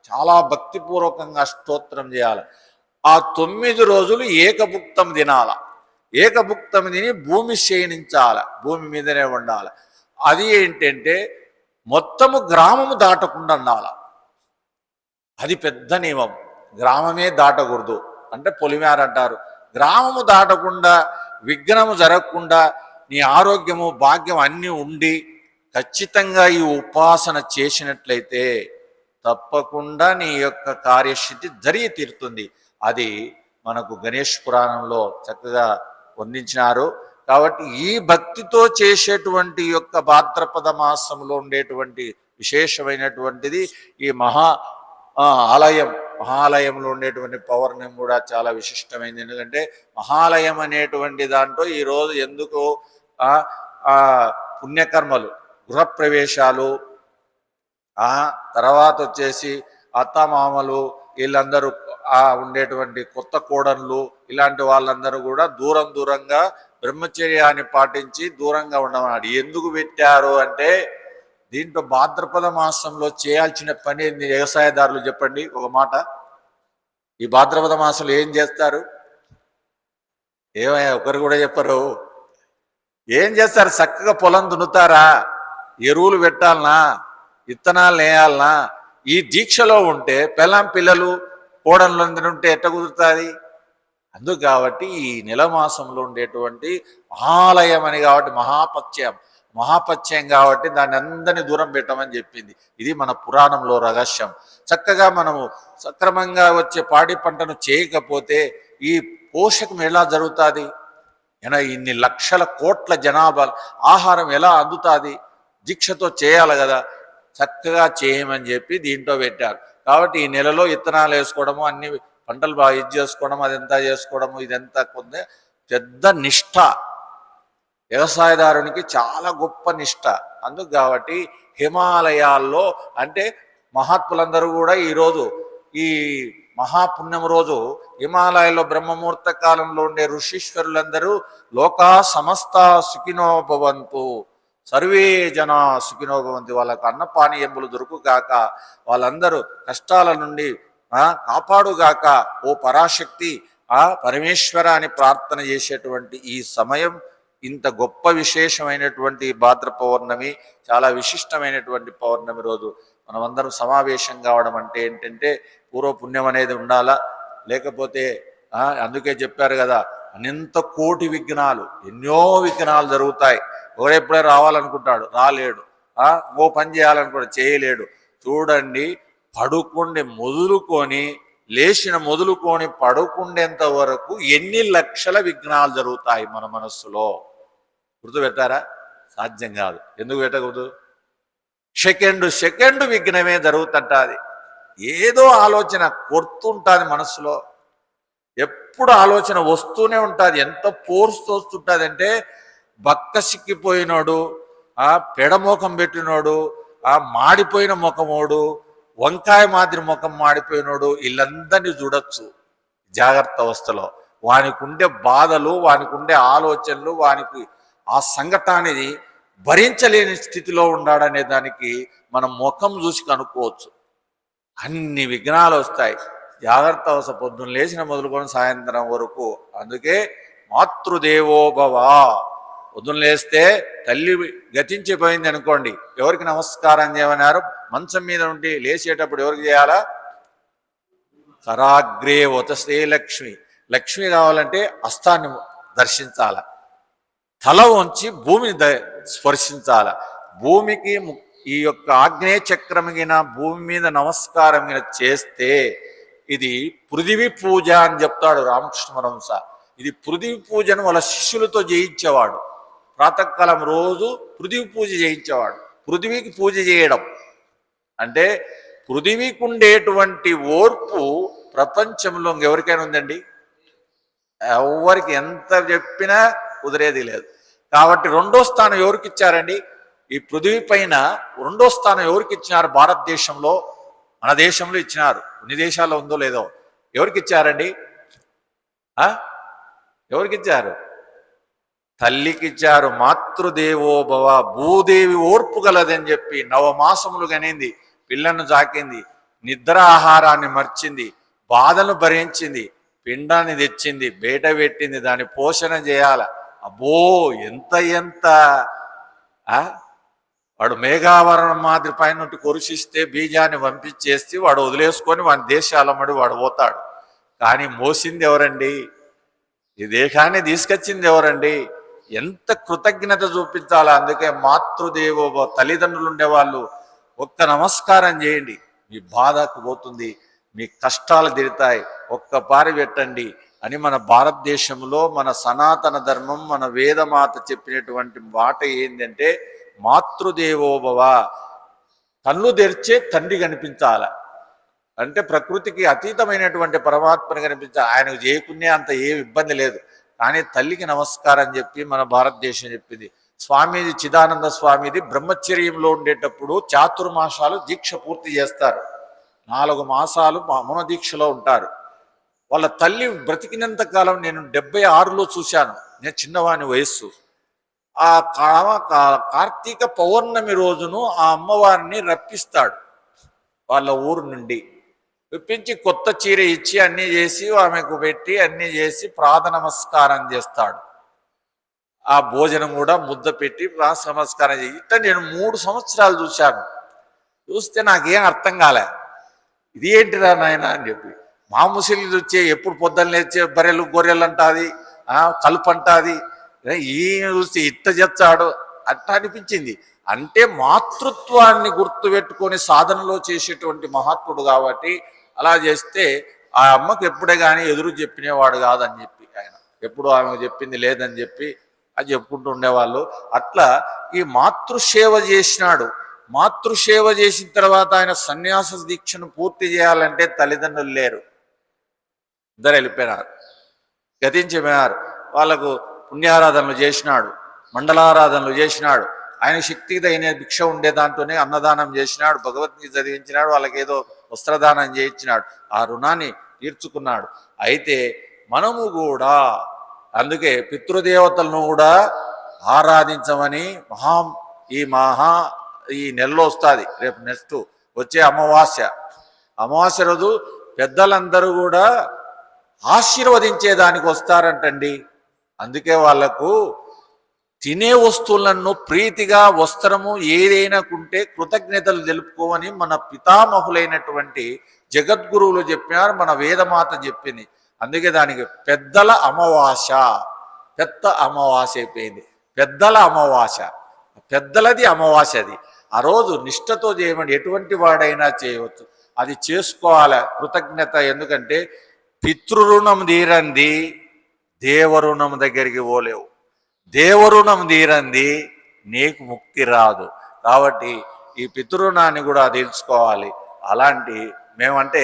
చాలా భక్తిపూర్వకంగా అష్టోత్తరం చేయాలి. ఆ 9 రోజులు ఏకభుక్తం తినాల. ఏకభుక్తం తిని భూమి క్షీణించాల, భూమి మీదనే ఉండాలి. అది ఏంటంటే మొత్తము గ్రామము దాటకుండా ఉండాల. అది పెద్ద నియమం. గ్రామమే దాటకూడదు అంటే పొలిమేర అంటారు. గ్రామము దాటకుండా, విఘ్నము జరగకుండా, నీ ఆరోగ్యము భాగ్యం అన్నీ ఉండి ఖచ్చితంగా ఈ ఉపాసన చేసినట్లయితే తప్పకుండా నీ యొక్క కార్యసిద్ధి జరిగి తీరుతుంది. అది మనకు గణేష్ పురాణంలో చక్కగా వర్ణించినారు. కాబట్టి ఈ భక్తితో చేసేటువంటి యొక్క భాద్రపద మాసంలో ఉండేటువంటి విశేషమైనటువంటిది ఈ మహాలయంలో ఉండేటువంటి పౌర్ణమి కూడా చాలా విశిష్టమైంది. ఎందుకంటే మహాలయం అనేటువంటి దాంట్లో ఈరోజు ఎందుకు పుణ్యకర్మలు, గృహప్రవేశాలు, తర్వాత వచ్చేసి అత్తమామలు, వీళ్ళందరూ ఉండేటువంటి కొత్త కోడళ్ళు, ఇలాంటి వాళ్ళందరూ కూడా దూరంగా బ్రహ్మచర్యాన్ని పాటించి దూరంగా ఉండమన్నాడు. ఎందుకు పెట్టారు అంటే దీంట్లో భాద్రపద మాసంలో చేయాల్సిన పని ఏంది? వ్యవసాయదారులు చెప్పండి ఒక మాట. ఈ భాద్రపద మాసంలో ఏం చేస్తారు? ఏమయ్యా, ఒకరు కూడా చెప్పరు. ఏం చేస్తారు? చక్కగా పొలం దున్నుతారా, ఎరువులు పెట్టాలనా, విత్తనాలు వేయాలనా? ఈ దీక్షలో ఉంటే పిల్లలు కోడళ్ళందరూ ఉంటే ఎట్ట కుదురుతుంది? అందుకు కాబట్టి ఈ నెల మాసంలో ఉండేటువంటి మహాలయం అని కాబట్టి మహాపత్యం కాబట్టి దాన్ని అందరినీ దూరం పెట్టమని చెప్పింది. ఇది మన పురాణంలో రహస్యం. చక్కగా మనము సక్రమంగా వచ్చే పాడి పంటను చేయకపోతే ఈ పోషకం ఎలా జరుగుతుంది? ఇన్ని లక్షల కోట్ల జనాభా ఆహారం ఎలా అందుతుంది? దీక్షతో చేయాలి కదా. చక్కగా చేయమని చెప్పి దీంట్లో పెట్టారు. కాబట్టి ఈ నెలలో విత్తనాలు వేసుకోవడము, అన్ని పంటలు బాగా ఇది చేసుకోవడం, అదంతా చేసుకోవడము, ఇదంతా కొంత పెద్ద నిష్ఠ. వ్యవసాయదారునికి చాలా గొప్ప నిష్ఠ. అందుకు కాబట్టి హిమాలయాల్లో అంటే మహాత్ములందరూ కూడా ఈరోజు ఈ మహాపుణ్యం రోజు హిమాలయాల్లో బ్రహ్మముహూర్త కాలంలో ఉండే ఋషీశ్వరులందరూ లోకా సమస్త సుఖినో భవంతు, సర్వే జనా సుఖినో భవంతి, వాళ్ళకు అన్నపానీయములు దొరుకుగాక, వాళ్ళందరూ కష్టాల నుండి కాపాడుగాక, ఓ పరాశక్తి పరమేశ్వర అని ప్రార్థన చేసేటువంటి ఈ సమయం, ఇంత గొప్ప విశేషమైనటువంటి భాద్ర పౌర్ణమి, చాలా విశిష్టమైనటువంటి పౌర్ణమి రోజు మనమందరం సమావేశం కావడం అంటే ఏంటంటే పూర్వపుణ్యం అనేది ఉండాలా, లేకపోతే అందుకే చెప్పారు కదా, అనంత కోటి విఘ్నాలు, ఎన్నో విఘ్నాలు జరుగుతాయి. ఎవరెప్పుడే రావాలనుకుంటాడు, రాలేడు. ఓ పని చేయాలనుకుంటాడు, చేయలేడు. చూడండి, పడుకుండి మొదలుకొని లేచిన మొదలుకొని పడుకుండేంత వరకు ఎన్ని లక్షల విఘ్నాలు జరుగుతాయి మన మనస్సులో. గుర్తుపెట్టారా? సాధ్యం కాదు. ఎందుకు పెట్టకూడదు? సెకండ్ విఘ్నమే జరుగుతుంటుంది. ఏదో ఆలోచన కొడుతుంటుంది మనస్సులో, ఎప్పుడు ఆలోచన వస్తూనే ఉంటుంది. ఎంత ఫోర్స్తో వస్తుంటుంది అంటే, బక్క సిక్కిపోయినోడు, పెడమోఖం పెట్టినోడు, మాడిపోయిన ముఖమోడు, వంకాయ మాదిరి ముఖం మాడిపోయినోడు, వీళ్ళందరినీ చూడొచ్చు జాగ్రత్త అవస్థలో. వానికి ఉండే బాధలు, వానికి ఉండే ఆలోచనలు, వానికి ఆ సంఘటనది భరించలేని స్థితిలో ఉన్నాడనే దానికి మనం ముఖం చూసి కనుక్కోవచ్చు. అన్ని విఘ్నాలు వస్తాయి. జాగ్రత్త అవస్థ పొద్దున్న లేచిన మొదలుకొని సాయంత్రం వరకు. అందుకే మాతృదేవోభవ. పొద్దున్న లేస్తే తల్లి గతించిపోయింది అనుకోండి, ఎవరికి నమస్కారం చేయమన్నారు? మంచం మీద ఉండి లేచేటప్పుడు ఎవరికి చేయాలా? కరాగ్రే వతస్తే లక్ష్మి. లక్ష్మి కావాలంటే హస్తాన్ని దర్శించాల, తల వంచి భూమిని స్పర్శించాల. భూమికి ఈ యొక్క ఆగ్నేయ చక్రం గిన భూమి మీద నమస్కారం గిన చేస్తే ఇది పృథివీ పూజ అని చెప్తాడు రామకృష్ణ పరమహంస. ఇది పృథివీ పూజను వాళ్ళ శిష్యులతో చేయించేవాడు. ప్రాతకాలం రోజు పృథివీ పూజ చేయించేవాడు. పృథివీకి పూజ చేయడం అంటే, పృథివీకి ఉండేటువంటి ఓర్పు ప్రపంచంలో ఎవరికైనా ఉందండి? ఎవరికి ఎంత చెప్పినా కుదిరేది లేదు. కాబట్టి రెండో స్థానం ఎవరికి ఇచ్చారండి? ఈ పృథివీ పైన రెండో స్థానం ఎవరికి ఇచ్చినారు? భారతదేశంలో, మన దేశంలో ఇచ్చినారు. కొన్ని దేశాల్లో ఉందో లేదో. ఎవరికి ఇచ్చారండి? ఎవరికి ఇచ్చారు? తల్లికి ఇచ్చారు. మాతృదేవోభవ. భూదేవి ఓర్పు గలదని చెప్పి 9 మాసములు కనింది, పిల్లను జాకింది, నిద్ర ఆహారాన్ని మర్చింది, బాధను భరించింది, పిండాన్ని తెచ్చింది, బయట పెట్టింది, దాన్ని పోషణ చేయాల. అబ్బో, ఎంత ఎంత వాడు మేఘావరణం మాదిరి పైన కొరుసిస్తే బీజాన్ని పంపించేస్తే వాడు వదిలేసుకొని వాడి దేశాలమ్మడి వాడు పోతాడు. కానీ మోసింది ఎవరండి? ఈ దేశాన్ని తీసుకొచ్చింది ఎవరండి? ఎంత కృతజ్ఞత చూపించాలా. అందుకే మాతృదేవోభవ. తల్లిదండ్రులు ఉండేవాళ్ళు ఒక్క నమస్కారం చేయండి, మీ బాధకు పోతుంది, మీ కష్టాలు తీరుతాయి, ఒక్క పారి పెట్టండి అని మన భారతదేశంలో మన సనాతన ధర్మం, మన వేదమాత చెప్పినటువంటి మాట ఏంటంటే మాతృదేవోభవ. కళ్ళు తెరిచే తండ్రి కనిపించాల. అంటే ప్రకృతికి అతీతమైనటువంటి పరమాత్మని కనిపించాలి. ఆయనకు చేయకునే అంత ఏమి ఇబ్బంది లేదు. కానీ తల్లికి నమస్కారం చెప్పి మన భారతదేశం చెప్పింది. స్వామీజీ చిదానంద స్వామిది బ్రహ్మచర్యంలో ఉండేటప్పుడు చాతుర్మాసాలు దీక్ష పూర్తి చేస్తారు. 4 మాసాలు మౌన దీక్షలో ఉంటారు. వాళ్ళ తల్లి బ్రతికినంత కాలం నేను 76లో చూశాను. నేను చిన్నవాని వయస్సు. ఆ కార్తీక పౌర్ణమి రోజును ఆ అమ్మవారిని రప్పిస్తాడు వాళ్ళ ఊరు నుండి. రప్పించి కొత్త చీర ఇచ్చి అన్నీ చేసి ఆమెకు పెట్టి అన్నీ చేసి ప్రాత నమస్కారం చేస్తాడు. ఆ భోజనం కూడా ముద్ద పెట్టి ప్రాత నమస్కారం చేసి. ఇట్లా నేను 3 సంవత్సరాలు చూశాను. చూస్తే నాకేం అర్థం కాలే. ఇది ఏంటిరా నాయన అని చెప్పి. మా ముసలి వచ్చే ఎప్పుడు పొద్దున్న లేచే బర్రెలు గొర్రెలు అంటుంది, కలుపు అంటుంది, ఈయన చూస్తే ఇట్ట చేస్తాడు అట్ట అనిపించింది. అంటే మాతృత్వాన్ని గుర్తుపెట్టుకొని సాధనలో చేసేటువంటి మహాత్ముడు కాబట్టి అలా చేస్తే ఆ అమ్మకు ఎప్పుడే కానీ ఎదురు చెప్పినేవాడు కాదని చెప్పి ఆయన ఎప్పుడు ఆమె చెప్పింది లేదని చెప్పి అది చెప్పుకుంటూ ఉండేవాళ్ళు. అట్లా ఈ మాతృసేవ చేసినాడు. మాతృసేవ చేసిన తర్వాత ఆయన సన్యాస దీక్షను పూర్తి చేయాలంటే తల్లిదండ్రులు లేరు, ఇద్దరు వెళ్ళిపోయినారు, గతించిపోయినారు. వాళ్ళకు పుణ్యారాధనలు చేసినాడు, మండలారాధనలు చేసినాడు. ఆయన శక్తికి తగిన భిక్ష ఉండే దాంట్లోనే అన్నదానం చేసినాడు, భగవద్గీత చదివించినాడు, వాళ్ళకి ఏదో వస్త్రదానం చేయించినాడు, ఆ రుణాన్ని తీర్చుకున్నాడు. అయితే మనము కూడా అందుకే పితృదేవతలను కూడా ఆరాధించమని ఈ ఈ నెలలో వస్తుంది, రేపు నెక్స్ట్ వచ్చే అమావాస్య రోజు పెద్దలందరూ కూడా ఆశీర్వదించేదానికి వస్తారంటండి. అందుకే వాళ్లకు తినే వస్తువులను ప్రీతిగా వస్త్రము ఏదైనా కుంటే కృతజ్ఞతలు తెలుపుకోవని మన పితామహులైనటువంటి జగద్గురువులు చెప్పినారు, మన వేదమాత చెప్పింది. అందుకే దానికి పెద్ద అమావాస్య అయిపోయింది. పెద్దలది అమావాస్య. అది ఆ రోజు నిష్ఠతో చేయమని ఎటువంటి వాడైనా చేయవచ్చు. అది చేసుకోవాలి కృతజ్ఞత. ఎందుకంటే పితృరుణం తీరంది దేవరుణం దగ్గరికి పోలేవు, దేవరుణం తీరంది నీకు ముక్తి రాదు. కాబట్టి ఈ పితృరుణాన్ని కూడా తెలుసుకోవాలి. అలాంటి మేమంటే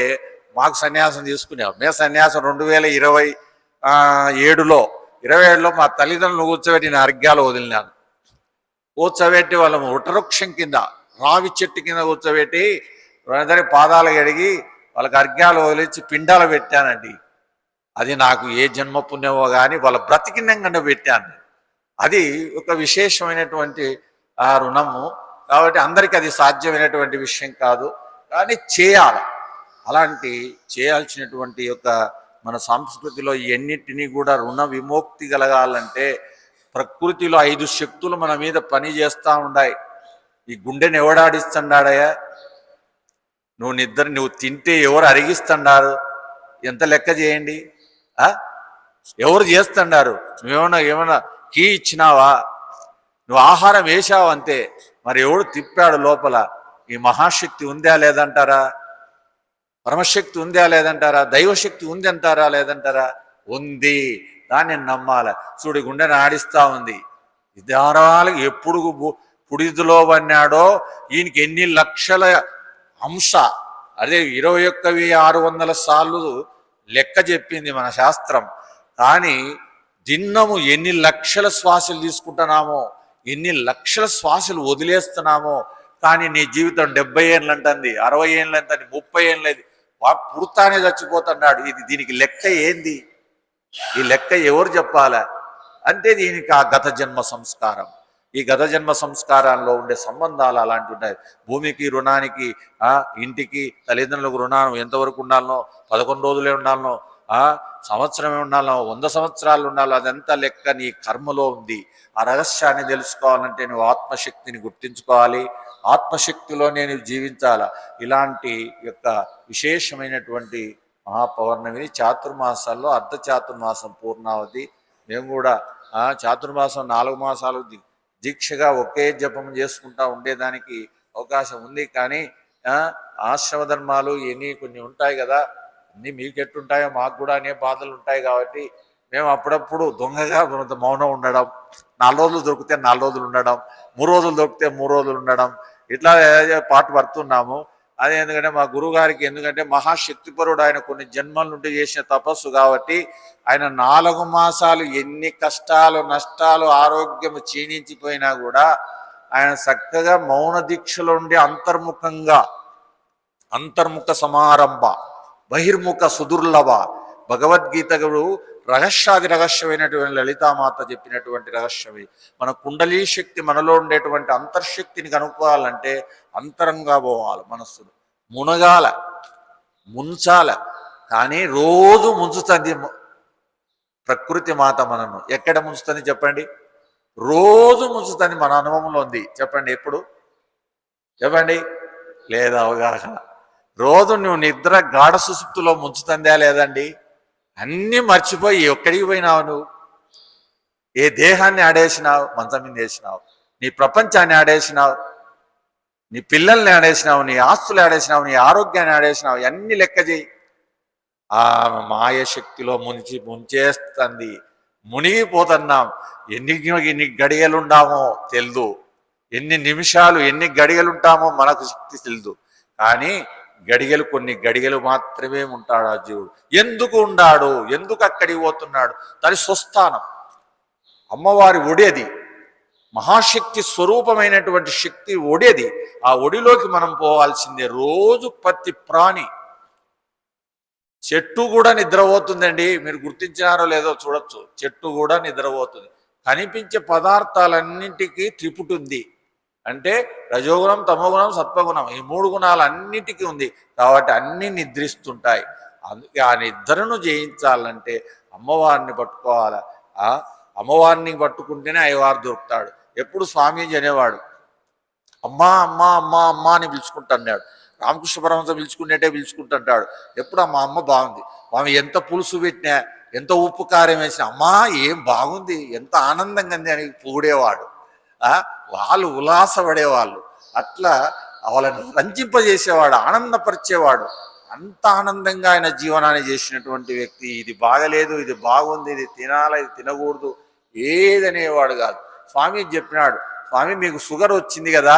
మాకు సన్యాసం తీసుకున్నాం. మేము సన్యాసం 2027లో మా తల్లిదండ్రులు కూర్చోబెట్టి నేను అర్ఘ్యాలు వదిలినాను. కూర్చోబెట్టి వాళ్ళము ఉటవృక్షం కింద, రావి చెట్టు కింద కూర్చోబెట్టి వాళ్ళందరి పాదాలు కడిగి వాళ్ళకి అర్ఘ్యాలు వదిలించి పిండాలు పెట్టానండి. అది నాకు ఏ జన్మ పుణ్యమో కానీ వాళ్ళ బ్రతికినంగా పెట్టాను. అది ఒక విశేషమైనటువంటి రుణము. కాబట్టి అందరికీ అది సాధ్యమైనటువంటి విషయం కాదు, కానీ చేయాలి. అలాంటి చేయాల్సినటువంటి యొక్క మన సంస్కృతిలో ఎన్నిటినీ కూడా రుణ విముక్తి కలగాలంటే ప్రకృతిలో 5 శక్తులు మన మీద పని చేస్తూ ఉన్నాయి. ఈ గుండెని ఎవడాడిస్తున్నాడయ్యా? నువ్వు తింటే ఎవరు అరిగిస్తున్నారు? ఎంత లెక్క చేయండి. ఎవరు చేస్తున్నారు? ఏమన్నా కీ ఇచ్చినావా? నువ్వు ఆహారం వేసావు అంతే. మరి ఎవడు తిప్పాడు లోపల? ఈ మహాశక్తి ఉందా లేదంటారా? పరమశక్తి ఉందా లేదంటారా? దైవశక్తి ఉంది అంటారా లేదంటారా? ఉంది. దాన్ని నమ్మాలి. చూడు, గుండెని ఆడిస్తూ ఉంది. విధానాలు ఎప్పుడు పుడిదిలో పన్నాడో ఈయనకి ఎన్ని లక్షల అంశ, అదే 21,600 సార్లు లెక్క చెప్పింది మన శాస్త్రం. కానీ దిన్నము ఎన్ని లక్షల శ్వాసలు తీసుకుంటున్నామో, ఎన్ని లక్షల శ్వాసలు వదిలేస్తున్నామో. కానీ నీ జీవితం 70 ఏళ్ళు అంటుంది, 60 ఏళ్ళు అంటుంది, 30 ఏళ్ళు లేదు, పుడతానే చచ్చిపోతున్నాడు. దీనికి లెక్క ఏంది? ఈ లెక్క ఎవరు చెప్పాలా? అంటే దీనికి ఆ గత జన్మ సంస్కారం. ఈ గత జన్మ సంస్కారాల్లో ఉండే సంబంధాలు అలాంటి ఉంటాయి. భూమికి, రుణానికి, ఇంటికి, తల్లిదండ్రులకు రుణం ఎంతవరకు ఉండాలనో, 11 రోజులే ఉండాలనో, సంవత్సరమే ఉండాలనో, 100 సంవత్సరాలు ఉండాలో, అదంతా లెక్క నీ కర్మలో ఉంది. ఆ రహస్యాన్ని తెలుసుకోవాలంటే నువ్వు ఆత్మశక్తిని గుర్తించుకోవాలి. ఆత్మశక్తిలో నేను జీవించాల. ఇలాంటి యొక్క విశేషమైనటువంటి మహాపౌర్ణమిని చాతుర్మాసాల్లో అర్ధ చాతుర్మాసం పూర్ణావతి. మేము కూడా చాతుర్మాసం 4 మాసాలు దీక్షగా ఒకే జపం చేసుకుంటా ఉండేదానికి అవకాశం ఉంది. కానీ ఆశ్రమ ధర్మాలు ఇవన్నీ కొన్ని ఉంటాయి కదా, అన్నీ మీకు ఎట్టుంటాయో మాకు కూడా అనే బాధలు ఉంటాయి. కాబట్టి మేము అప్పుడప్పుడు దొంగగా మౌనం ఉండడం, 4 రోజులు దొరికితే 4 రోజులు ఉండడం, 3 రోజులు దొరికితే 3 రోజులు ఉండడం, ఇట్లా పాటు పడుతున్నాము. అదే ఎందుకంటే మా గురువుగారికి, ఎందుకంటే మహాశక్తిపరుడు, ఆయన కొన్ని జన్మల నుండి చేసిన తపస్సు కాబట్టి ఆయన 4 మాసాలు ఎన్ని కష్టాలు, నష్టాలు, ఆరోగ్యం క్షీణించిపోయినా కూడా ఆయన చక్కగా మౌన దీక్షలో ఉండి అంతర్ముఖ సమారంభ బహిర్ముఖ సుదుర్లభ భగవద్గీతలు రహస్యమైనటువంటి లలితామాత చెప్పినటువంటి రహస్యమే. మన కుండలీ శక్తి, మనలో ఉండేటువంటి అంతర్శక్తిని కనుక్కోవాలంటే అంతరంగా పోవాలి. మనస్సును ముంచాల. కానీ రోజు ముంచుతుంది ప్రకృతి మాత మనను. ఎక్కడ ముంచుతుంది చెప్పండి? రోజు ముంచుతుంది. మన అనుభవంలో ఉంది. చెప్పండి ఎప్పుడు? చెప్పండి. లేదా అవగాహన? రోజు నువ్వు నిద్ర గాఢ సుసుప్తిలో ముంచుతుందా లేదండి? అన్నీ మర్చిపోయి ఎక్కడికి పోయినావు? నువ్వు ఏ దేహాన్ని ఆడేసినావు? మంచం మీద వేసినావు. నీ ప్రపంచాన్ని ఆడేసినావు, నీ పిల్లల్ని ఆడేసినావు, నీ ఆస్తులు ఆడేసినావు, నీ ఆరోగ్యాన్ని ఆడేసినావు. అన్ని లెక్క చేయి. ఆ మాయశక్తిలో ముంచేస్తుంది. మునిగిపోతున్నాం. ఎన్ని గడియలుండామో తెలుదు, ఎన్ని నిమిషాలు, ఎన్ని గడియలుంటామో మనకు శక్తి తెలుదు. కానీ కొన్ని గడియలు మాత్రమే ఉంటాడు ఆ జీవుడు. ఎందుకు ఉండాడు? ఎందుకు అక్కడికి పోతున్నాడు? దాని స్వస్థానం అమ్మవారి ఒడేది, మహాశక్తి స్వరూపమైనటువంటి శక్తి ఒడేది. ఆ ఒడిలోకి మనం పోవాల్సిందే. రోజు ప్రతి ప్రాణి, చెట్టు కూడా నిద్రపోతుందండి. మీరు గుర్తించినారో లేదో చూడొచ్చు. చెట్టు కూడా నిద్రపోతుంది. కనిపించే పదార్థాలన్నింటికీ త్రిపుటుంది. అంటే రజోగుణం, తమోగుణం, సత్వగుణం ఈ 3 గుణాలు అన్నిటికీ ఉంది కాబట్టి అన్నీ నిద్రిస్తుంటాయి. అందుకే ఆ నిద్రను జయించాలంటే అమ్మవారిని పట్టుకోవాలి. ఆ అమ్మవారిని పట్టుకుంటేనే అయ్యవారు దొరుకుతాడు. ఎప్పుడు స్వామీజీ అనేవాడు, అమ్మా అమ్మా అమ్మా అమ్మా అని పిలుచుకుంటున్నాడు. రామకృష్ణ పరమహంస పిలుచుకునేటే పిలుచుకుంటుంటాడు. ఎప్పుడు మా అమ్మ బాగుంది, ఆమె ఎంత పులుసు పెట్టినా ఎంత ఉప్పు కారం వేసినా అమ్మా ఏం బాగుంది, ఎంత ఆనందంగా ఉంది అని పొగిడేవాడు. వాళ్ళు ఉల్లాసపడేవాళ్ళు. అట్లా వాళ్ళని రంజింపజేసేవాడు, ఆనందపరిచేవాడు. అంత ఆనందంగా ఆయన జీవనాన్ని చేసినటువంటి వ్యక్తి. ఇది బాగలేదు, ఇది బాగుంది, ఇది తినాలి, ఇది తినకూడదు ఏదనేవాడు కాదు. స్వామి చెప్పినాడు, స్వామి మీకు షుగర్ వచ్చింది కదా,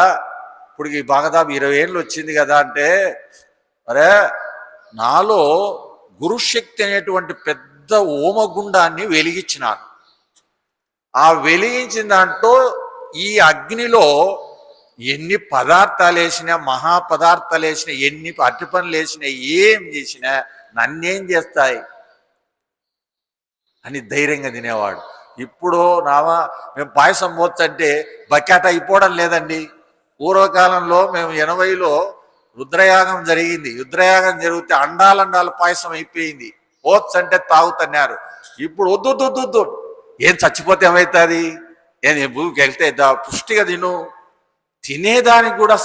ఇప్పుడు ఈ బాగదాపు 20 ఏళ్ళు వచ్చింది కదా అంటే, అరే నాలో గురుశక్తి అనేటువంటి పెద్ద ఓమగుండాన్ని వెలిగించినాను. ఆ వెలిగించిన దాంట్లో ఈ అగ్నిలో ఎన్ని పదార్థాలు వేసినా, మహాపదార్థాలు వేసినా, ఎన్ని అట్టి పనులు వేసినా, ఏం చేసినా నన్నేం చేస్తాయి అని ధైర్యంగా తినేవాడు. ఇప్పుడు మేము పాయసం పోచ్చంటే బకెట్ అయిపోవడం లేదండి. పూర్వకాలంలో మేము 80లో రుద్రయాగం జరిగింది. రుద్రయాగం జరిగితే అండాలండాల పాయసం అయిపోయింది. పోచ్చంటే తాగుతున్నారు. ఇప్పుడు వద్దు ఏం చచ్చిపోతే ఏమవుతుంది, ఏం భూమికి వెళ్తే పుష్టిగా తినేదానికి కూడా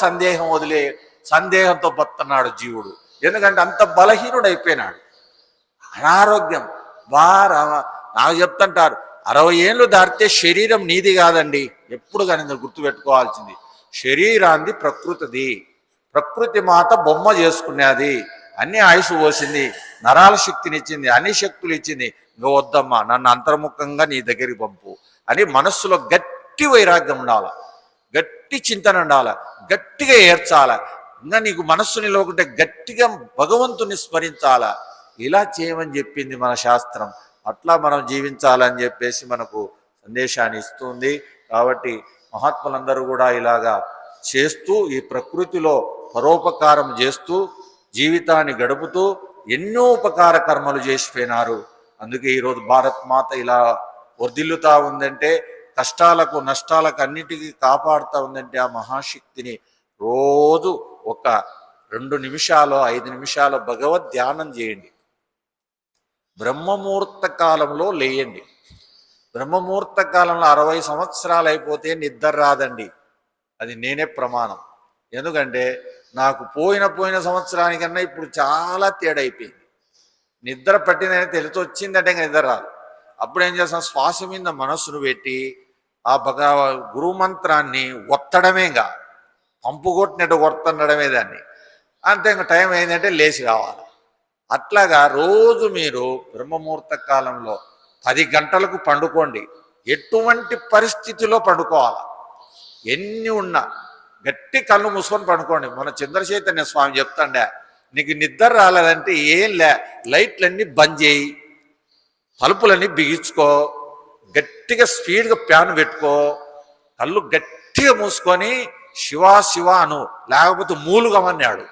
సందేహంతో బతున్నాడు జీవుడు. ఎందుకంటే అంత బలహీనుడు అయిపోయినాడు. అనారోగ్యం నాకు చెప్తుంటారు, 60 ఏళ్ళు దాటితే శరీరం నీది కాదండి. ఎప్పుడు కానీ గుర్తుపెట్టుకోవాల్సింది, శరీరాన్ని ప్రకృతిది. ప్రకృతి మాత బొమ్మ చేసుకునేది. అన్ని ఆయుసు పోసింది, నరాల శక్తినిచ్చింది, అన్ని శక్తులు ఇచ్చింది. ఇంకా వద్దమ్మా, నన్ను అంతర్ముఖంగా నీ దగ్గరికి పంపు అని మనస్సులో గట్టి వైరాగ్యం ఉండాలి, గట్టి చింతన ఉండాలి, గట్టిగా ఏడ్చాల. ఇంకా నీకు మనస్సు నిలవకుంటే గట్టిగా భగవంతుని స్మరించాలా. ఇలా చేయమని చెప్పింది మన శాస్త్రం. అట్లా మనం జీవించాలని చెప్పేసి మనకు సందేశాన్ని ఇస్తుంది. కాబట్టి మహాత్ములందరూ కూడా ఇలాగా చేస్తూ ఈ ప్రకృతిలో పరోపకారం చేస్తూ జీవితాన్ని గడుపుతూ ఎన్నో ఉపకార కర్మలు చేసిపోయినారు. అందుకే ఈరోజు భారత్ మాత ఇలా వర్ధిల్లుతా ఉందంటే, కష్టాలకు నష్టాలకు అన్నిటికీ కాపాడుతూ ఉందంటే ఆ మహాశక్తిని రోజు ఒక 2 నిమిషాలు 5 నిమిషాలు భగవద్ ధ్యానం చేయండి. బ్రహ్మముహూర్త కాలంలో లేయండి. బ్రహ్మముహూర్త కాలంలో 60 సంవత్సరాలు అయిపోతే నిద్ర రాదండి. అది నేనే ప్రమాణం. ఎందుకంటే నాకు పోయిన సంవత్సరానికన్నా ఇప్పుడు చాలా తేడా అయిపోయింది. నిద్ర పట్టిందని తెలిసి వచ్చిందంటే ఇంకా నిద్ర రాదు. అప్పుడు ఏం చేస్తాం, శ్వాస మీద మనస్సును పెట్టి ఆ గురుమంత్రాన్ని ఒత్తడమేగా, పంపు కొట్టినట్టు కొడుతుండడమే దాన్ని. అంతే, ఇంకా టైం అయిందంటే లేచి రావాలి. అట్లాగా రోజు మీరు బ్రహ్మముహూర్త కాలంలో 10 గంటలకు పండుకోండి. ఎటువంటి పరిస్థితిలో పండుకోవాలి, ఎన్ని ఉన్నా గట్టి కళ్ళు మూసుకొని పండుకోండి. మన చంద్రచైతన్య స్వామి చెప్తాండే, నీకు నిద్ర రాలేదంటే ఏం లైట్లన్నీ బంద్ చేయి, తలుపులన్నీ బిగించుకో, గట్టిగా స్పీడ్గా ఫ్యాన్ పెట్టుకో, కళ్ళు గట్టిగా మూసుకొని శివా శివ అను, లేకపోతే మూలుగమన్నాడు,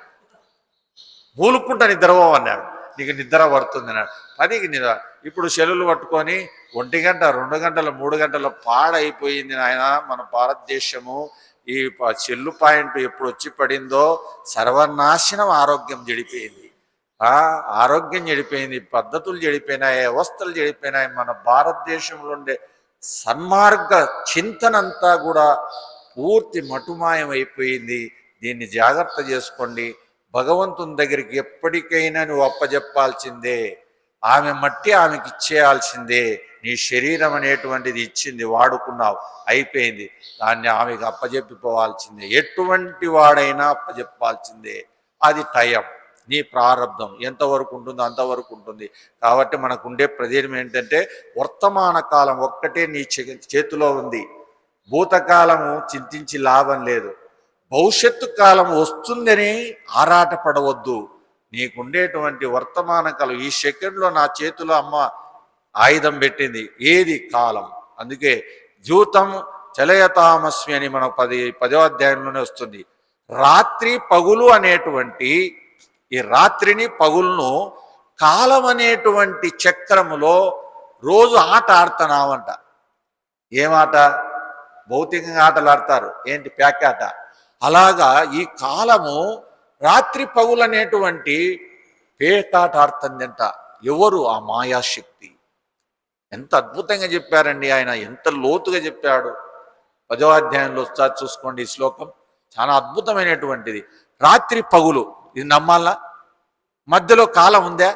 మూలుక్కుంటా నిద్రపోమన్నాడు, నీకు నిద్ర పడుతుంది అన్నాడు. 10కి నిద్ర. ఇప్పుడు సెల్లులు పట్టుకొని 1 గంట 2 గంటలు 3 గంటల పాడైపోయింది నాయన మన భారతదేశము. ఈ సెల్లు పాయింట్ ఎప్పుడు వచ్చి పడిందో సర్వనాశనం, ఆరోగ్యం చెడిపోయింది. ఆరోగ్యం చెడిపోయింది, పద్ధతులు చెడిపోయినాయి, వ్యవస్థలు చెడిపోయినాయి. మన భారతదేశంలో ఉండే సన్మార్గ చింతనంతా కూడా పూర్తి మటుమాయం అయిపోయింది. దీన్ని జాగ్రత్త చేసుకోండి. భగవంతుని దగ్గరికి ఎప్పటికైనా నువ్వు అప్పజెప్పాల్సిందే. ఆమె మట్టి ఆమెకి ఇచ్చేయాల్సిందే. నీ శరీరం అనేటువంటిది ఇచ్చింది, వాడుకున్నావు, అయిపోయింది. దాన్ని ఆమెకు అప్పజెప్పిపోవాల్సిందే. ఎటువంటి వాడైనా అప్పజెప్పాల్సిందే. అది టైం, నీ ప్రారంధం ఎంతవరకు ఉంటుందో అంతవరకు ఉంటుంది. కాబట్టి మనకు ఉండే ప్రదేశం ఏంటంటే, వర్తమాన కాలం ఒక్కటే నీ చేతిలో ఉంది. భూతకాలము చింతించి లాభం లేదు. భవిష్యత్తు కాలం వస్తుందని ఆరాటపడవద్దు. నీకుండేటువంటి వర్తమాన కాలం, ఈ సెకండ్లో నా చేతిలో అమ్మ ఆయుధం పెట్టింది, ఏది కాలం. అందుకే జూతం చలయతామస్మి అని మన 10వ అధ్యాయంలోనే వస్తుంది. రాత్రి పగులు అనేటువంటి ఈ రాత్రిని పగులను కాలం అనేటువంటి చక్రములో రోజు ఆట ఆడుతున్నావంట. ఏమాట? భౌతికంగా ఆటలు ఆడతారు, ఏంటి ప్యాకాట. అలాగా ఈ కాలము రాత్రి పగులనేటువంటి పేకాట ఆడుతుందంట. ఎవరు? ఆ మాయాశక్తి. ఎంత అద్భుతంగా చెప్పారండి ఆయన, ఎంత లోతుగా చెప్పాడు. 10వ అధ్యాయంలో ఒకసారి చూసుకోండి ఈ శ్లోకం, చాలా అద్భుతమైనటువంటిది. రాత్రి పగులు, ఇది నమ్మాలా? మధ్యలో కాలం ఉందా?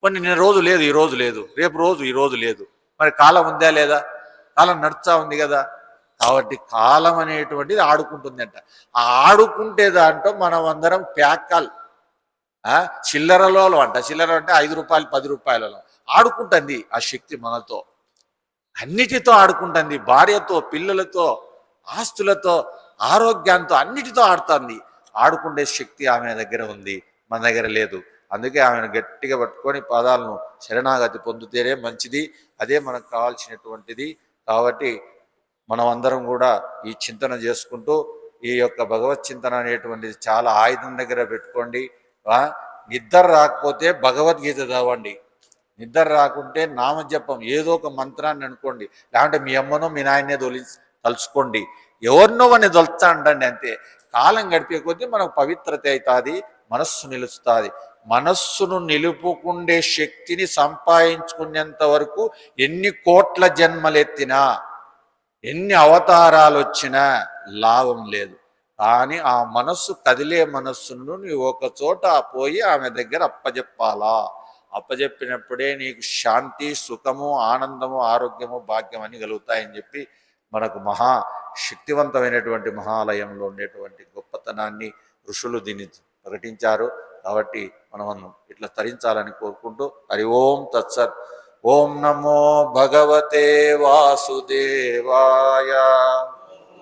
కొన్ని నేను రోజు లేదు, ఈ రోజు లేదు, రేపు రోజు ఈ రోజు లేదు, మరి కాలం ఉందా లేదా? కాలం నడుస్తూ ఉంది కదా. కాబట్టి కాలం అనేటువంటిది ఆడుకుంటుందంట. ఆ ఆడుకుంటే దాంట్లో మనం అందరం ప్యాకాల్, చిల్లరలో అంట. చిల్లర అంటే 5 రూపాయలు 10 రూపాయలలో ఆడుకుంటుంది ఆ శక్తి మనతో, అన్నిటితో ఆడుకుంటుంది. భార్యతో, పిల్లలతో, ఆస్తులతో, ఆరోగ్యంతో, అన్నిటితో ఆడుతుంది. ఆడుకుండే శక్తి ఆమె దగ్గర ఉంది, మన దగ్గర లేదు. అందుకే ఆమెను గట్టిగా పట్టుకొని పాదాలను శరణాగతి పొందితేనే మంచిది. అదే మనకు కావాల్సినటువంటిది. కాబట్టి మనం అందరం కూడా ఈ చింతన చేసుకుంటూ ఈ యొక్క భగవత్ చింతన అనేటువంటిది చాలా ఆయుధం దగ్గర పెట్టుకోండి. నిద్ర రాకపోతే భగవద్గీత చదవండి, నిద్ర రాకుంటే నామజపం ఏదో ఒక మంత్రాన్ని అనుకోండి, లేకుంటే మీ అమ్మనో మీ నాయనే తలుచుకోండి, ఎవరినో అని తలుస్తా అంటండి. అంతే. కాలం గడిపే కొద్దీ మనకు పవిత్రత అవుతుంది, మనస్సు నిలుస్తుంది. మనస్సును నిలుపుకుండే శక్తిని సంపాదించుకునేంత వరకు ఎన్ని కోట్ల జన్మలెత్తినా, ఎన్ని అవతారాలు వచ్చినా లాభం లేదు. కానీ ఆ మనస్సు, కదిలే మనస్సును నువ్వు ఒక చోట పోయి ఆమె దగ్గర అప్పజెప్పాలా. అప్పజెప్పినప్పుడే నీకు శాంతి, సుఖము, ఆనందము, ఆరోగ్యము, భాగ్యం అని కలుగుతాయని చెప్పి మనకు శక్తివంతమైనటువంటి మహాలయంలో ఉండేటువంటి గొప్పతనాన్ని ఋషులు దీన్ని ప్రకటించారు. కాబట్టి మనం ఇట్లా తరించాలని కోరుకుంటూ హరి ఓం తత్సత్. ఓం నమో భగవతే వాసుదేవాయ.